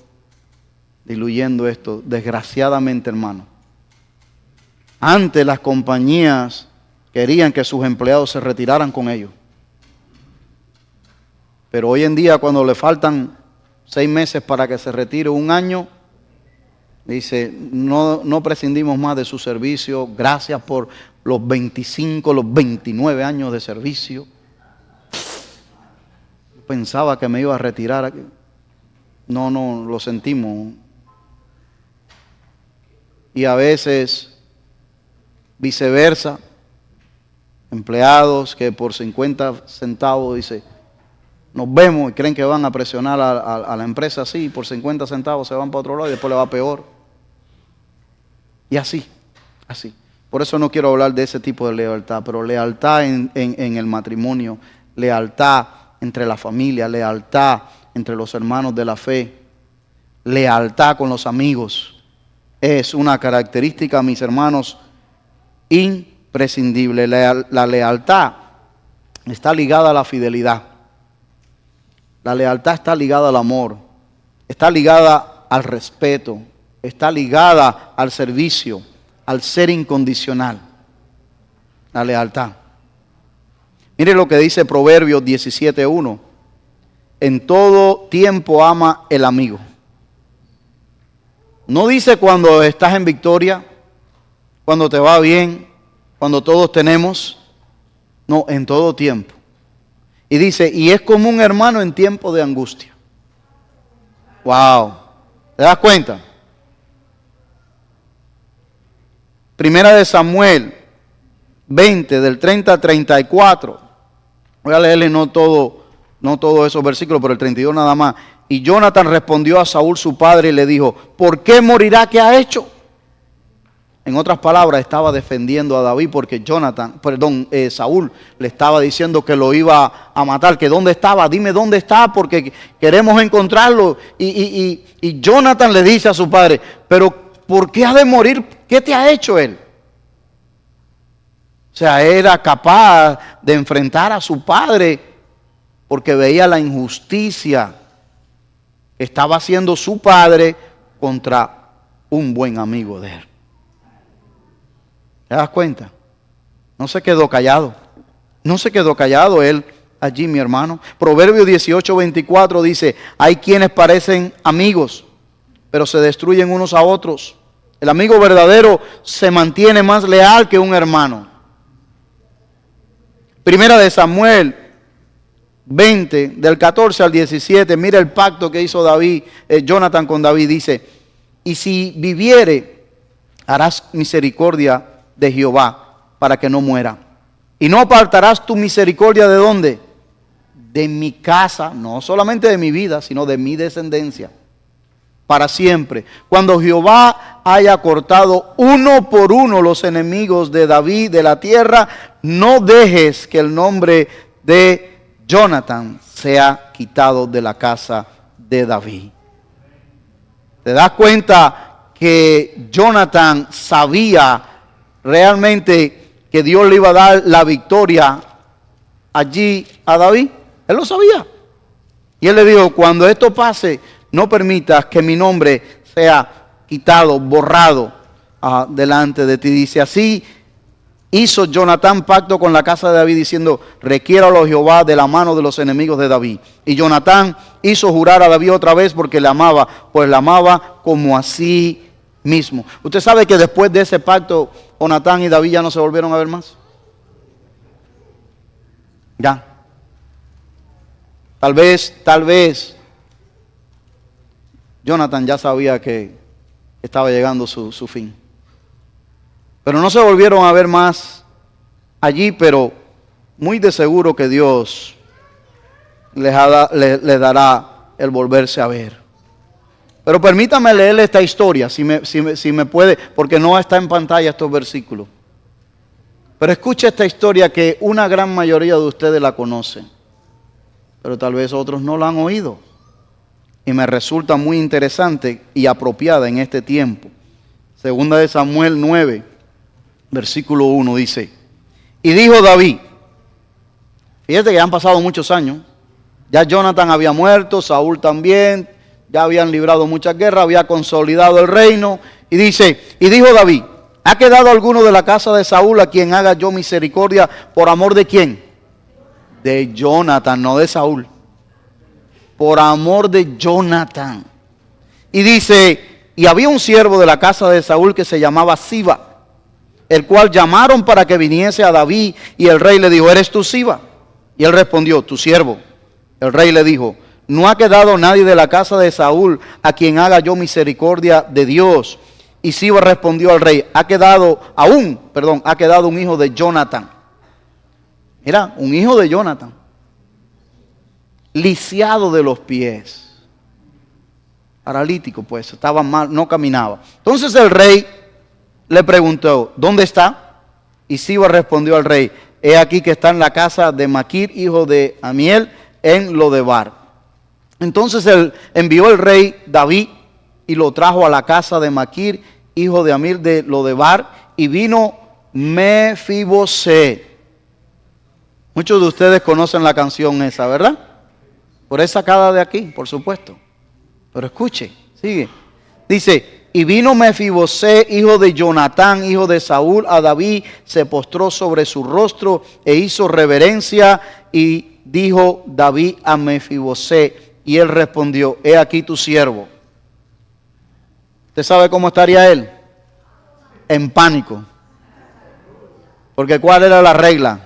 diluyendo esto, desgraciadamente, hermano. Antes las compañías querían que sus empleados se retiraran con ellos. Pero hoy en día, cuando le faltan 6 meses para que se retire, 1 año, dice: no prescindimos más de su servicio, gracias por los 25, los 29 años de servicio. Pensaba que me iba a retirar. No, lo sentimos. Y a veces viceversa, empleados que por 50 centavos, dice, nos vemos, y creen que van a presionar a la empresa así, y por 50 centavos se van para otro lado y después le va peor. Y así. Por eso no quiero hablar de ese tipo de lealtad, pero lealtad en el matrimonio, lealtad entre la familia, lealtad entre los hermanos de la fe, lealtad con los amigos, es una característica, mis hermanos, imprescindible. La lealtad está ligada a la fidelidad. La lealtad está ligada al amor, está ligada al respeto, está ligada al servicio, al ser incondicional. La lealtad. Mire lo que dice Proverbios 17:1. en todo tiempo ama el amigo. No dice cuando estás en victoria, cuando te va bien, cuando todos tenemos. No, en todo tiempo. Y dice, y es como un hermano en tiempo de angustia. Wow. ¿Te das cuenta? Primera de Samuel 20, del 30 al 34. Voy a leerle no todos esos versículos, pero el 32 nada más. Y Jonathan respondió a Saúl su padre y le dijo, ¿por qué morirá? ¿Qué ha hecho? En otras palabras, estaba defendiendo a David porque Saúl le estaba diciendo que lo iba a matar, que dónde estaba, dime dónde está porque queremos encontrarlo. Y Jonathan le dice a su padre, pero ¿por qué ha de morir? ¿Qué te ha hecho él? O sea, era capaz de enfrentar a su padre porque veía la injusticia que estaba haciendo su padre contra un buen amigo de él. ¿Te das cuenta? No se quedó callado. No se quedó callado él allí, mi hermano. Proverbios 18:24 dice, hay quienes parecen amigos, pero se destruyen unos a otros. El amigo verdadero se mantiene más leal que un hermano. Primera de Samuel 20, del 14 al 17, mira el pacto que hizo Jonathan con David, dice, y si viviere, harás misericordia de Jehová para que no muera. Y no apartarás tu misericordia ¿de dónde? De mi casa, no solamente de mi vida, sino de mi descendencia, para siempre. Cuando Jehová haya cortado uno por uno los enemigos de David de la tierra, no dejes que el nombre de Jonathan sea quitado de la casa de David. ¿Te das cuenta que Jonathan sabía realmente que Dios le iba a dar la victoria allí a David? Él lo sabía. Y él le dijo, cuando esto pase, no permitas que mi nombre sea quitado, borrado delante de ti. Dice, así hizo Jonatán pacto con la casa de David diciendo, requiéralo Jehová de la mano de los enemigos de David. Y Jonatán hizo jurar a David otra vez porque le amaba, pues le amaba como a sí mismo. Usted sabe que después de ese pacto, Jonatán y David ya no se volvieron a ver más. Ya. Tal vez, Jonathan ya sabía que estaba llegando su fin. Pero no se volvieron a ver más allí, pero muy de seguro que Dios les dará el volverse a ver. Pero permítame leerle esta historia, si me puede, porque no está en pantalla estos versículos. Pero escuche esta historia que una gran mayoría de ustedes la conocen, pero tal vez otros no la han oído. Y me resulta muy interesante y apropiada en este tiempo. Segunda de Samuel 9, versículo 1 dice, y dijo David, fíjate que han pasado muchos años, ya Jonathan había muerto, Saúl también, ya habían librado muchas guerras, había consolidado el reino, y dice, y dijo David, ¿ha quedado alguno de la casa de Saúl a quien haga yo misericordia por amor de quién? De Jonathan, no de Saúl. Por amor de Jonathan. Y dice, y había un siervo de la casa de Saúl que se llamaba Siba, el cual llamaron para que viniese a David, y el rey le dijo, ¿eres tú Siba? Y él respondió, tu siervo. El rey le dijo, no ha quedado nadie de la casa de Saúl a quien haga yo misericordia de Dios. Y Siba respondió al rey, ha quedado un hijo de Jonathan. Mira, un hijo de Jonathan, lisiado de los pies, paralítico pues, estaba mal, no caminaba. Entonces el rey le preguntó, ¿dónde está? Y Siba respondió al rey, he aquí que está en la casa de Maquir, hijo de Amiel, en Lodebar. Entonces envió el rey David y lo trajo a la casa de Maquir, hijo de Amiel de Lodebar, y vino Mefiboset. Muchos de ustedes conocen la canción esa, ¿verdad? Por esa sacada de aquí, por supuesto. Pero escuche, sigue. Dice, y vino Mefiboset, hijo de Jonatán, hijo de Saúl, a David, se postró sobre su rostro e hizo reverencia, y dijo David a Mefibosé, y él respondió, he aquí tu siervo. ¿Usted sabe cómo estaría él? En pánico. Porque ¿cuál era la regla?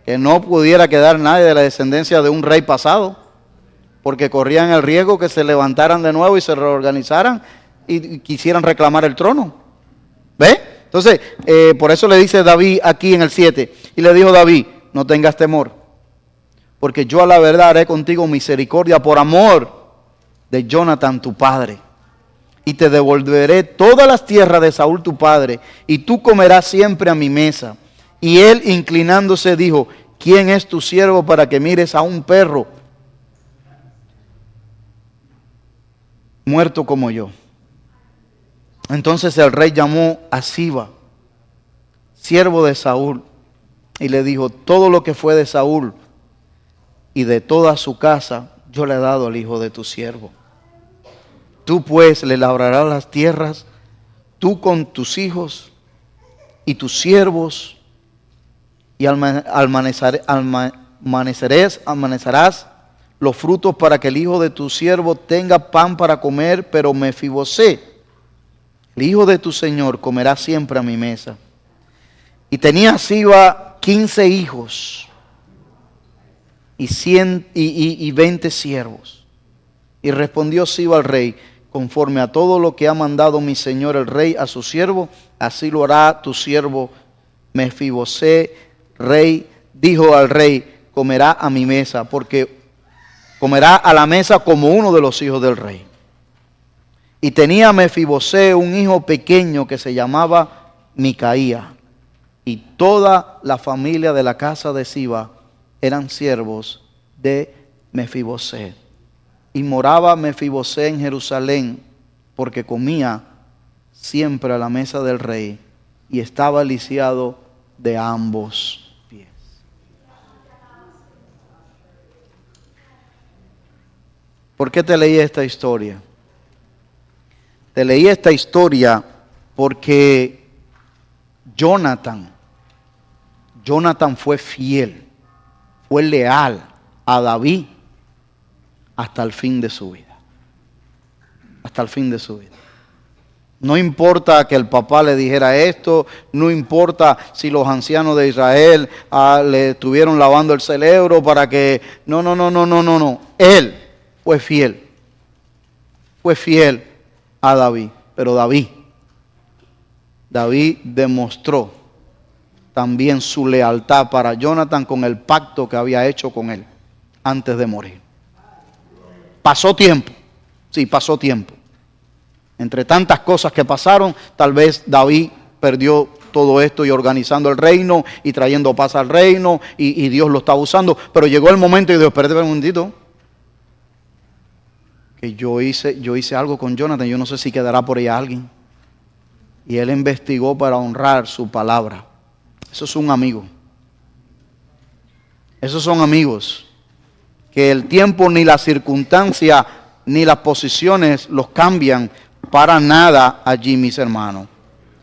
Que no pudiera quedar nadie de la descendencia de un rey pasado, porque corrían el riesgo que se levantaran de nuevo y se reorganizaran y quisieran reclamar el trono. ¿Ve? Entonces, por eso le dice David aquí en el 7, y le dijo David, no tengas temor, porque yo a la verdad haré contigo misericordia por amor de Jonathan tu padre, y te devolveré todas las tierras de Saúl tu padre, y tú comerás siempre a mi mesa. Y él, inclinándose, dijo, ¿quién es tu siervo para que mires a un perro muerto como yo? Entonces el rey llamó a Siba, siervo de Saúl, y le dijo, todo lo que fue de Saúl y de toda su casa, yo le he dado al hijo de tu siervo. Tú pues le labrarás las tierras, tú con tus hijos y tus siervos, y amanecerás los frutos para que el hijo de tu siervo tenga pan para comer, pero Mefibosé, el hijo de tu señor, comerá siempre a mi mesa. Y tenía Siba 15 hijos y 20 siervos. Y respondió Siba al rey, conforme a todo lo que ha mandado mi señor el rey a su siervo, así lo hará tu siervo Mefibosé. Rey dijo al rey, comerá a mi mesa, porque comerá a la mesa como uno de los hijos del rey. Y tenía Mefibosé un hijo pequeño que se llamaba Micaía, y toda la familia de la casa de Siba eran siervos de Mefibosé. Y moraba Mefibosé en Jerusalén, porque comía siempre a la mesa del rey, y estaba lisiado de ambos pies. ¿Por qué te leí esta historia? Te leí esta historia porque Jonathan fue fiel, fue leal a David hasta el fin de su vida. Hasta el fin de su vida. No importa que el papá le dijera esto, no importa si los ancianos de Israel le estuvieron lavando el cerebro para que... No. Él fue fiel. Fue fiel a David. Pero David demostró también su lealtad para Jonathan con el pacto que había hecho con él antes de morir. Pasó tiempo. Sí, pasó tiempo. Entre tantas cosas que pasaron, tal vez David perdió todo esto y organizando el reino y trayendo paz al reino y Dios lo estaba usando. Pero llegó el momento y Dios, espérate un momentito, que yo hice algo con Jonathan, yo no sé si quedará por ahí alguien. Y él investigó para honrar su palabra. Eso es un amigo. Esos son amigos que el tiempo ni la circunstancia ni las posiciones los cambian para nada allí, mis hermanos.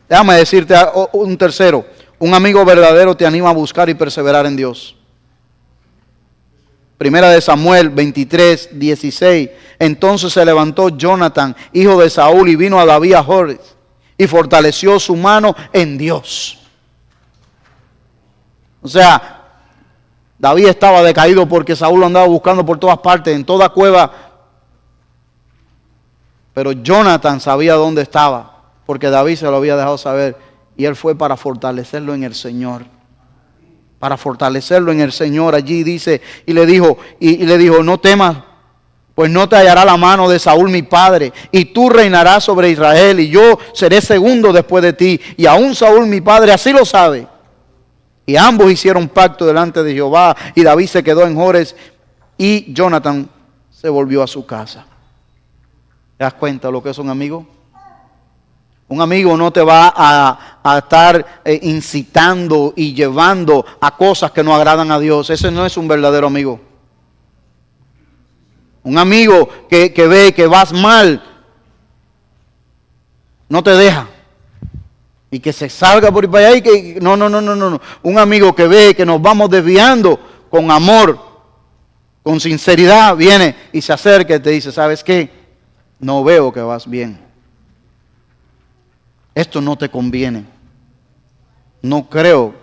Déjame decirte un tercero. Un amigo verdadero te anima a buscar y perseverar en Dios. Primera de Samuel 23, 16. Entonces se levantó Jonathan, hijo de Saúl, y vino a David a Jores, y fortaleció su mano en Dios. O sea, David estaba decaído porque Saúl lo andaba buscando por todas partes, en toda cueva. Pero Jonathan sabía dónde estaba, porque David se lo había dejado saber. Y él fue para fortalecerlo en el Señor. Para fortalecerlo en el Señor. Allí dice, y le dijo, no temas, pues no te hallará la mano de Saúl mi padre, y tú reinarás sobre Israel, y yo seré segundo después de ti, y aún Saúl mi padre así lo sabe. Y ambos hicieron pacto delante de Jehová, y David se quedó en Jores, y Jonathan se volvió a su casa. ¿Te das cuenta lo que es un amigo? Un amigo no te va a estar incitando y llevando a cosas que no agradan a Dios. Ese no es un verdadero amigo. Un amigo que ve que vas mal, no te deja. Y que se salga por ahí para allá y que... No. Un amigo que ve que nos vamos desviando, con amor con sinceridad viene y se acerca y te dice, ¿sabes qué? No veo que vas bien. Esto no te conviene. No creo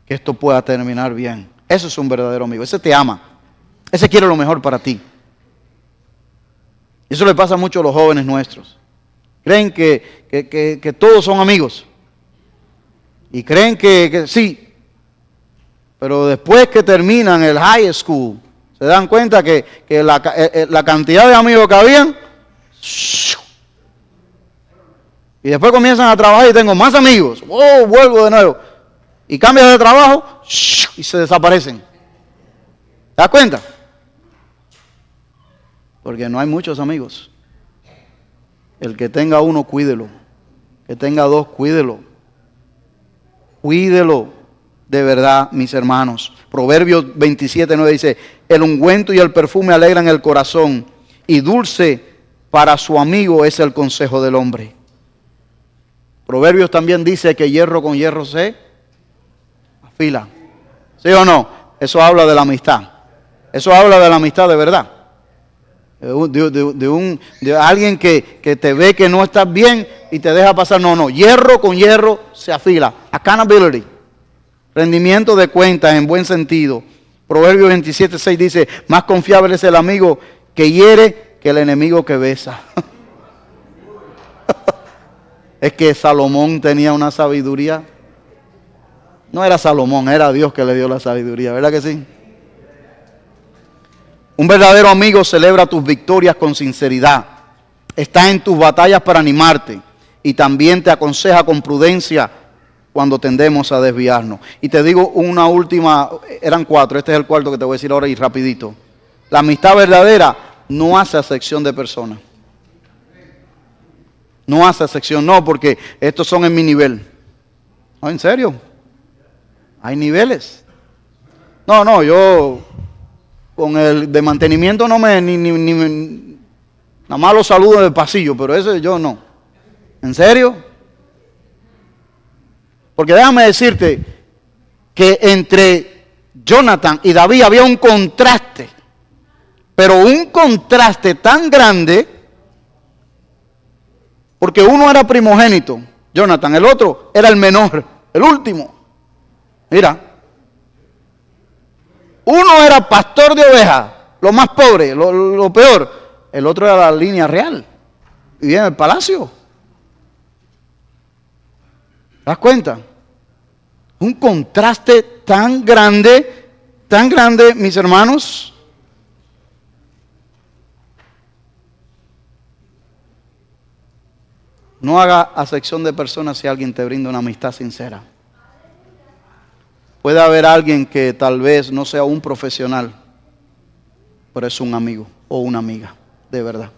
que esto pueda terminar bien. Eso es un verdadero amigo. Ese te ama. Ese quiere lo mejor para ti. Eso le pasa mucho a los jóvenes nuestros. Creen que todos son amigos. Y creen que sí. Pero después que terminan el high school, se dan cuenta que la cantidad de amigos que habían, y después comienzan a trabajar y tengo más amigos. Oh, vuelvo de nuevo. Y cambian de trabajo y se desaparecen. ¿Te das cuenta? Porque no hay muchos amigos. El que tenga uno, cuídelo. Que tenga dos, cuídelo. Cuídelo de verdad, mis hermanos. Proverbios 27:9 dice, el ungüento y el perfume alegran el corazón, y dulce para su amigo es el consejo del hombre. Proverbios también dice que hierro con hierro se afila. ¿Sí o no? Eso habla de la amistad. Eso habla de la amistad de verdad. De alguien que te ve que no estás bien y te deja pasar. No, hierro con hierro se afila. Accountability, rendimiento de cuentas en buen sentido. Proverbios 27:6 dice, más confiable es el amigo que hiere que el enemigo que besa. Es que Salomón tenía una sabiduría. No era Salomón, era Dios que le dio la sabiduría, ¿verdad que sí? Un verdadero amigo celebra tus victorias con sinceridad. Está en tus batallas para animarte y también te aconseja con prudencia cuando tendemos a desviarnos. Y te digo una última, eran 4, este es el cuarto que te voy a decir ahora y rapidito. La amistad verdadera no hace acepción de personas. No hace acepción, no, porque estos son en mi nivel. No, en serio. Hay niveles. No, yo con el de mantenimiento no me nada más lo saludo en el pasillo, pero ese yo no. ¿En serio? Porque déjame decirte que entre Jonathan y David había un contraste, pero un contraste tan grande, porque uno era primogénito, Jonathan, el otro era el menor, el último. Mira. Uno era pastor de ovejas, lo más pobre, lo peor. El otro era la línea real. Vivía en el palacio. ¿Te das cuenta? Un contraste tan grande, mis hermanos. No haga acepción de personas si alguien te brinda una amistad sincera. Puede haber alguien que tal vez no sea un profesional, pero es un amigo o una amiga, de verdad.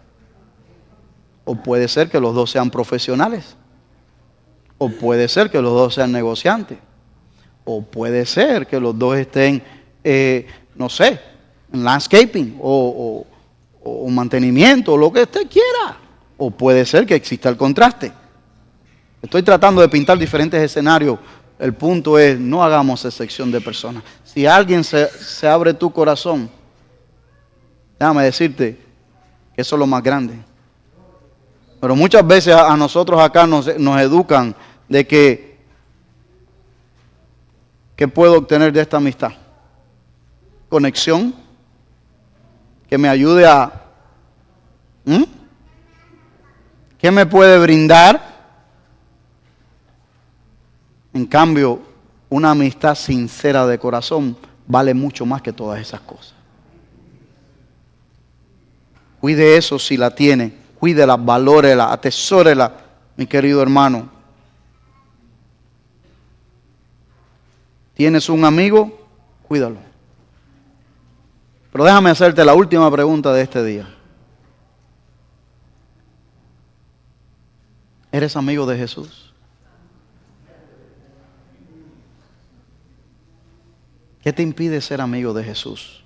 O puede ser que los dos sean profesionales. O puede ser que los dos sean negociantes. O puede ser que los dos estén, no sé, en landscaping o mantenimiento, o lo que usted quiera. O puede ser que exista el contraste. Estoy tratando de pintar diferentes escenarios. El punto es, no hagamos excepción de personas. Si alguien se abre tu corazón, déjame decirte que eso es lo más grande. Pero muchas veces a nosotros acá nos educan de que ¿qué puedo obtener de esta amistad? Conexión, que me ayude a... ¿Qué me puede brindar? En cambio, una amistad sincera de corazón vale mucho más que todas esas cosas. Cuide eso si la tiene. Cuídela, valórela, atesórela, mi querido hermano. ¿Tienes un amigo? Cuídalo. Pero déjame hacerte la última pregunta de este día. ¿Eres amigo de Jesús? ¿Qué te impide ser amigo de Jesús?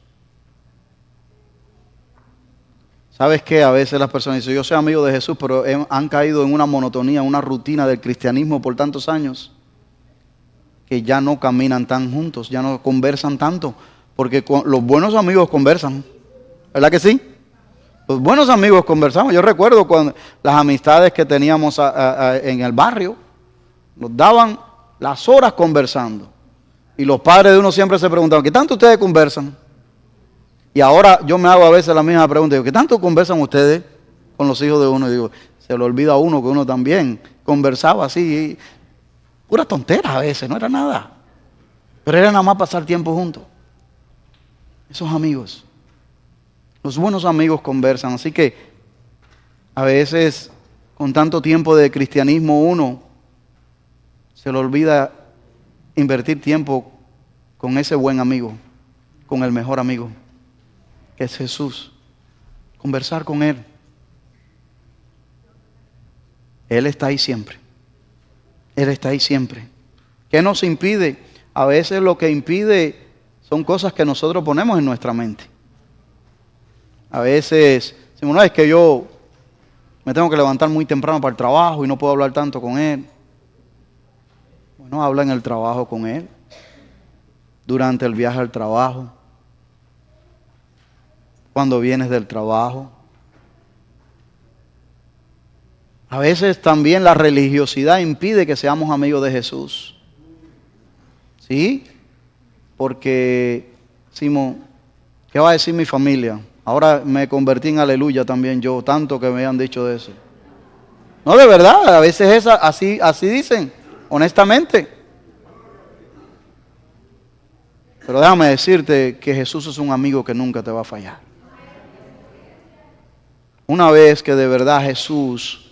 ¿Sabes qué? A veces las personas dicen, yo soy amigo de Jesús, pero han caído en una monotonía, una rutina del cristianismo por tantos años, que ya no caminan tan juntos, ya no conversan tanto, Porque los buenos amigos conversan, ¿verdad que sí? Los buenos amigos conversamos. Yo recuerdo cuando las amistades que teníamos en el barrio, nos daban las horas conversando. Y los padres de uno siempre se preguntaban, ¿qué tanto ustedes conversan? Y ahora yo me hago a veces la misma pregunta, digo, ¿qué tanto conversan ustedes con los hijos de uno? Y digo, se le olvida a uno que uno también conversaba así, pura tontera a veces, no era nada. Pero era nada más pasar tiempo juntos. Esos amigos, los buenos amigos conversan, así que a veces con tanto tiempo de cristianismo uno se le olvida invertir tiempo con ese buen amigo, con el mejor amigo, que es Jesús. Conversar con Él. Él está ahí siempre. Él está ahí siempre. ¿Qué nos impide? A veces lo que impide son cosas que nosotros ponemos en nuestra mente. A veces decimos, no, es que yo me tengo que levantar muy temprano para el trabajo y no puedo hablar tanto con Él. Bueno, habla en el trabajo con Él, durante el viaje al trabajo, cuando vienes del trabajo. A veces también la religiosidad impide que seamos amigos de Jesús. ¿Sí? Porque decimos, ¿qué va a decir mi familia? Ahora me convertí en aleluya también yo, tanto que me han dicho de eso. No, de verdad, a veces así dicen, honestamente. Pero déjame decirte que Jesús es un amigo que nunca te va a fallar. Una vez que de verdad Jesús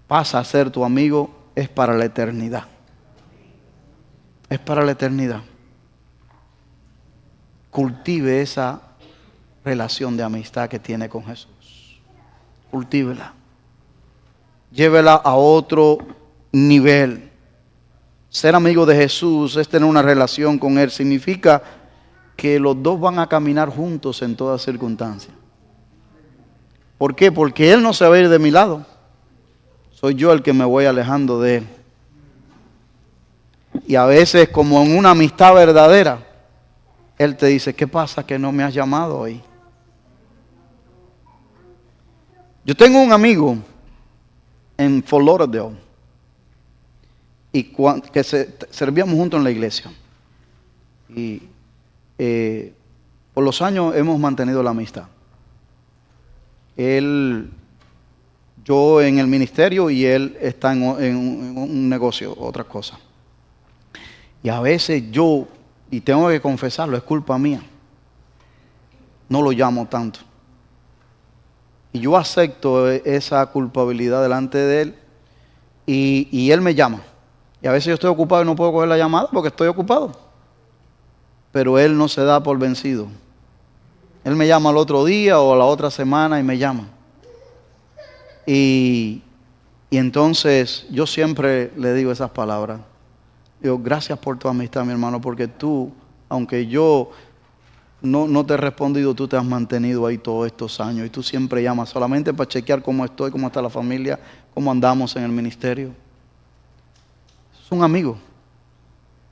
pasa a ser tu amigo, es para la eternidad. Es para la eternidad. Cultive esa relación de amistad que tiene con Jesús. Cultívela. Llévela a otro nivel. Ser amigo de Jesús es tener una relación con Él. Significa que los dos van a caminar juntos en todas circunstancias. ¿Por qué? Porque Él no se va a ir de mi lado. Soy yo el que me voy alejando de Él. Y a veces, como en una amistad verdadera, Él te dice, ¿qué pasa que no me has llamado hoy? Yo tengo un amigo en Fort Lauderdale y que servíamos juntos en la iglesia. Y por los años hemos mantenido la amistad. Yo en el ministerio y él está en un negocio, otra cosa. Y a veces yo, y tengo que confesarlo, es culpa mía, no lo llamo tanto. Y yo acepto esa culpabilidad delante de él y él me llama. Y a veces yo estoy ocupado y no puedo coger la llamada porque estoy ocupado. Pero él no se da por vencido. Él me llama al otro día o a la otra semana y me llama. Y entonces yo siempre le digo esas palabras. Digo, gracias por tu amistad, mi hermano, porque tú, aunque yo no te he respondido, tú te has mantenido ahí todos estos años. Y tú siempre llamas solamente para chequear cómo estoy, cómo está la familia, cómo andamos en el ministerio. Es un amigo.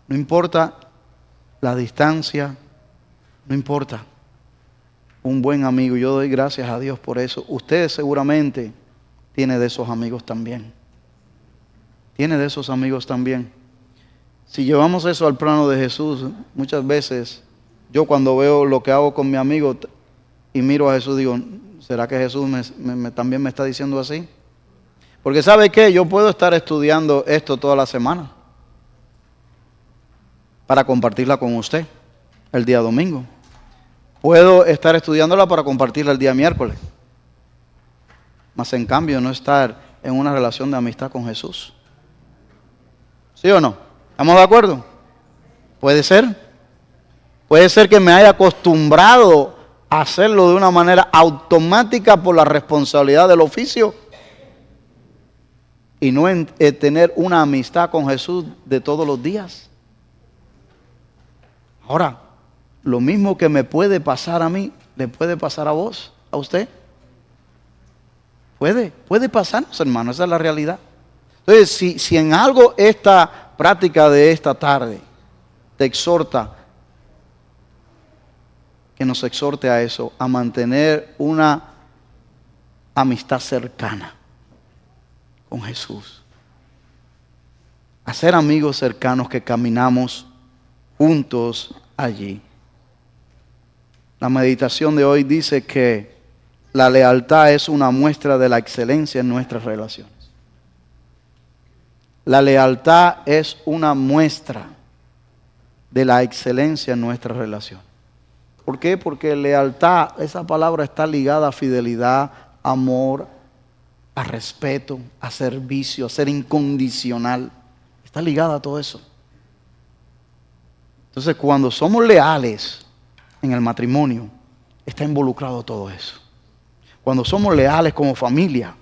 No importa la distancia, no importa. Un buen amigo. Yo doy gracias a Dios por eso. Ustedes seguramente tienen de esos amigos también. Tiene de esos amigos también. Si llevamos eso al plano de Jesús, muchas veces yo cuando veo lo que hago con mi amigo y miro a Jesús, digo, ¿será que Jesús también me está diciendo así? Porque ¿sabe qué? Yo puedo estar estudiando esto toda la semana para compartirla con usted el día domingo. Puedo estar estudiándola para compartirla el día miércoles. Mas en cambio no estar en una relación de amistad con Jesús. ¿Sí o no? ¿Estamos de acuerdo? Puede ser. Puede ser que me haya acostumbrado a hacerlo de una manera automática por la responsabilidad del oficio y no tener una amistad con Jesús de todos los días. Ahora, lo mismo que me puede pasar a mí, le puede pasar a vos, a usted. Puede pasarnos, hermano, esa es la realidad. Entonces, si en algo esta práctica de esta tarde te exhorta que nos exhorte a eso, a mantener una amistad cercana con Jesús. A ser amigos cercanos que caminamos juntos allí. La meditación de hoy dice que la lealtad es una muestra de la excelencia en nuestras relaciones. La lealtad es una muestra de la excelencia en nuestras relaciones. ¿Por qué? Porque lealtad, esa palabra está ligada a fidelidad, amor, a respeto, a servicio, a ser incondicional. Está ligada a todo eso. Entonces, cuando somos leales en el matrimonio, está involucrado todo eso. Cuando somos leales como familia,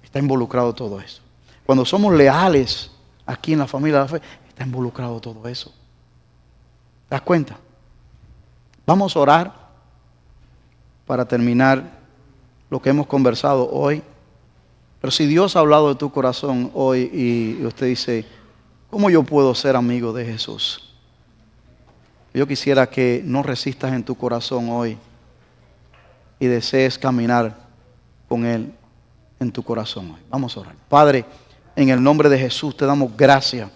está involucrado todo eso. Cuando somos leales aquí en la familia de la fe, está involucrado todo eso. ¿Te das cuenta? Vamos a orar para terminar lo que hemos conversado hoy. Pero si Dios ha hablado de tu corazón hoy y usted dice, ¿cómo yo puedo ser amigo de Jesús? Yo quisiera que no resistas en tu corazón hoy y desees caminar con Él en tu corazón hoy. Vamos a orar. Padre, en el nombre de Jesús te damos gracias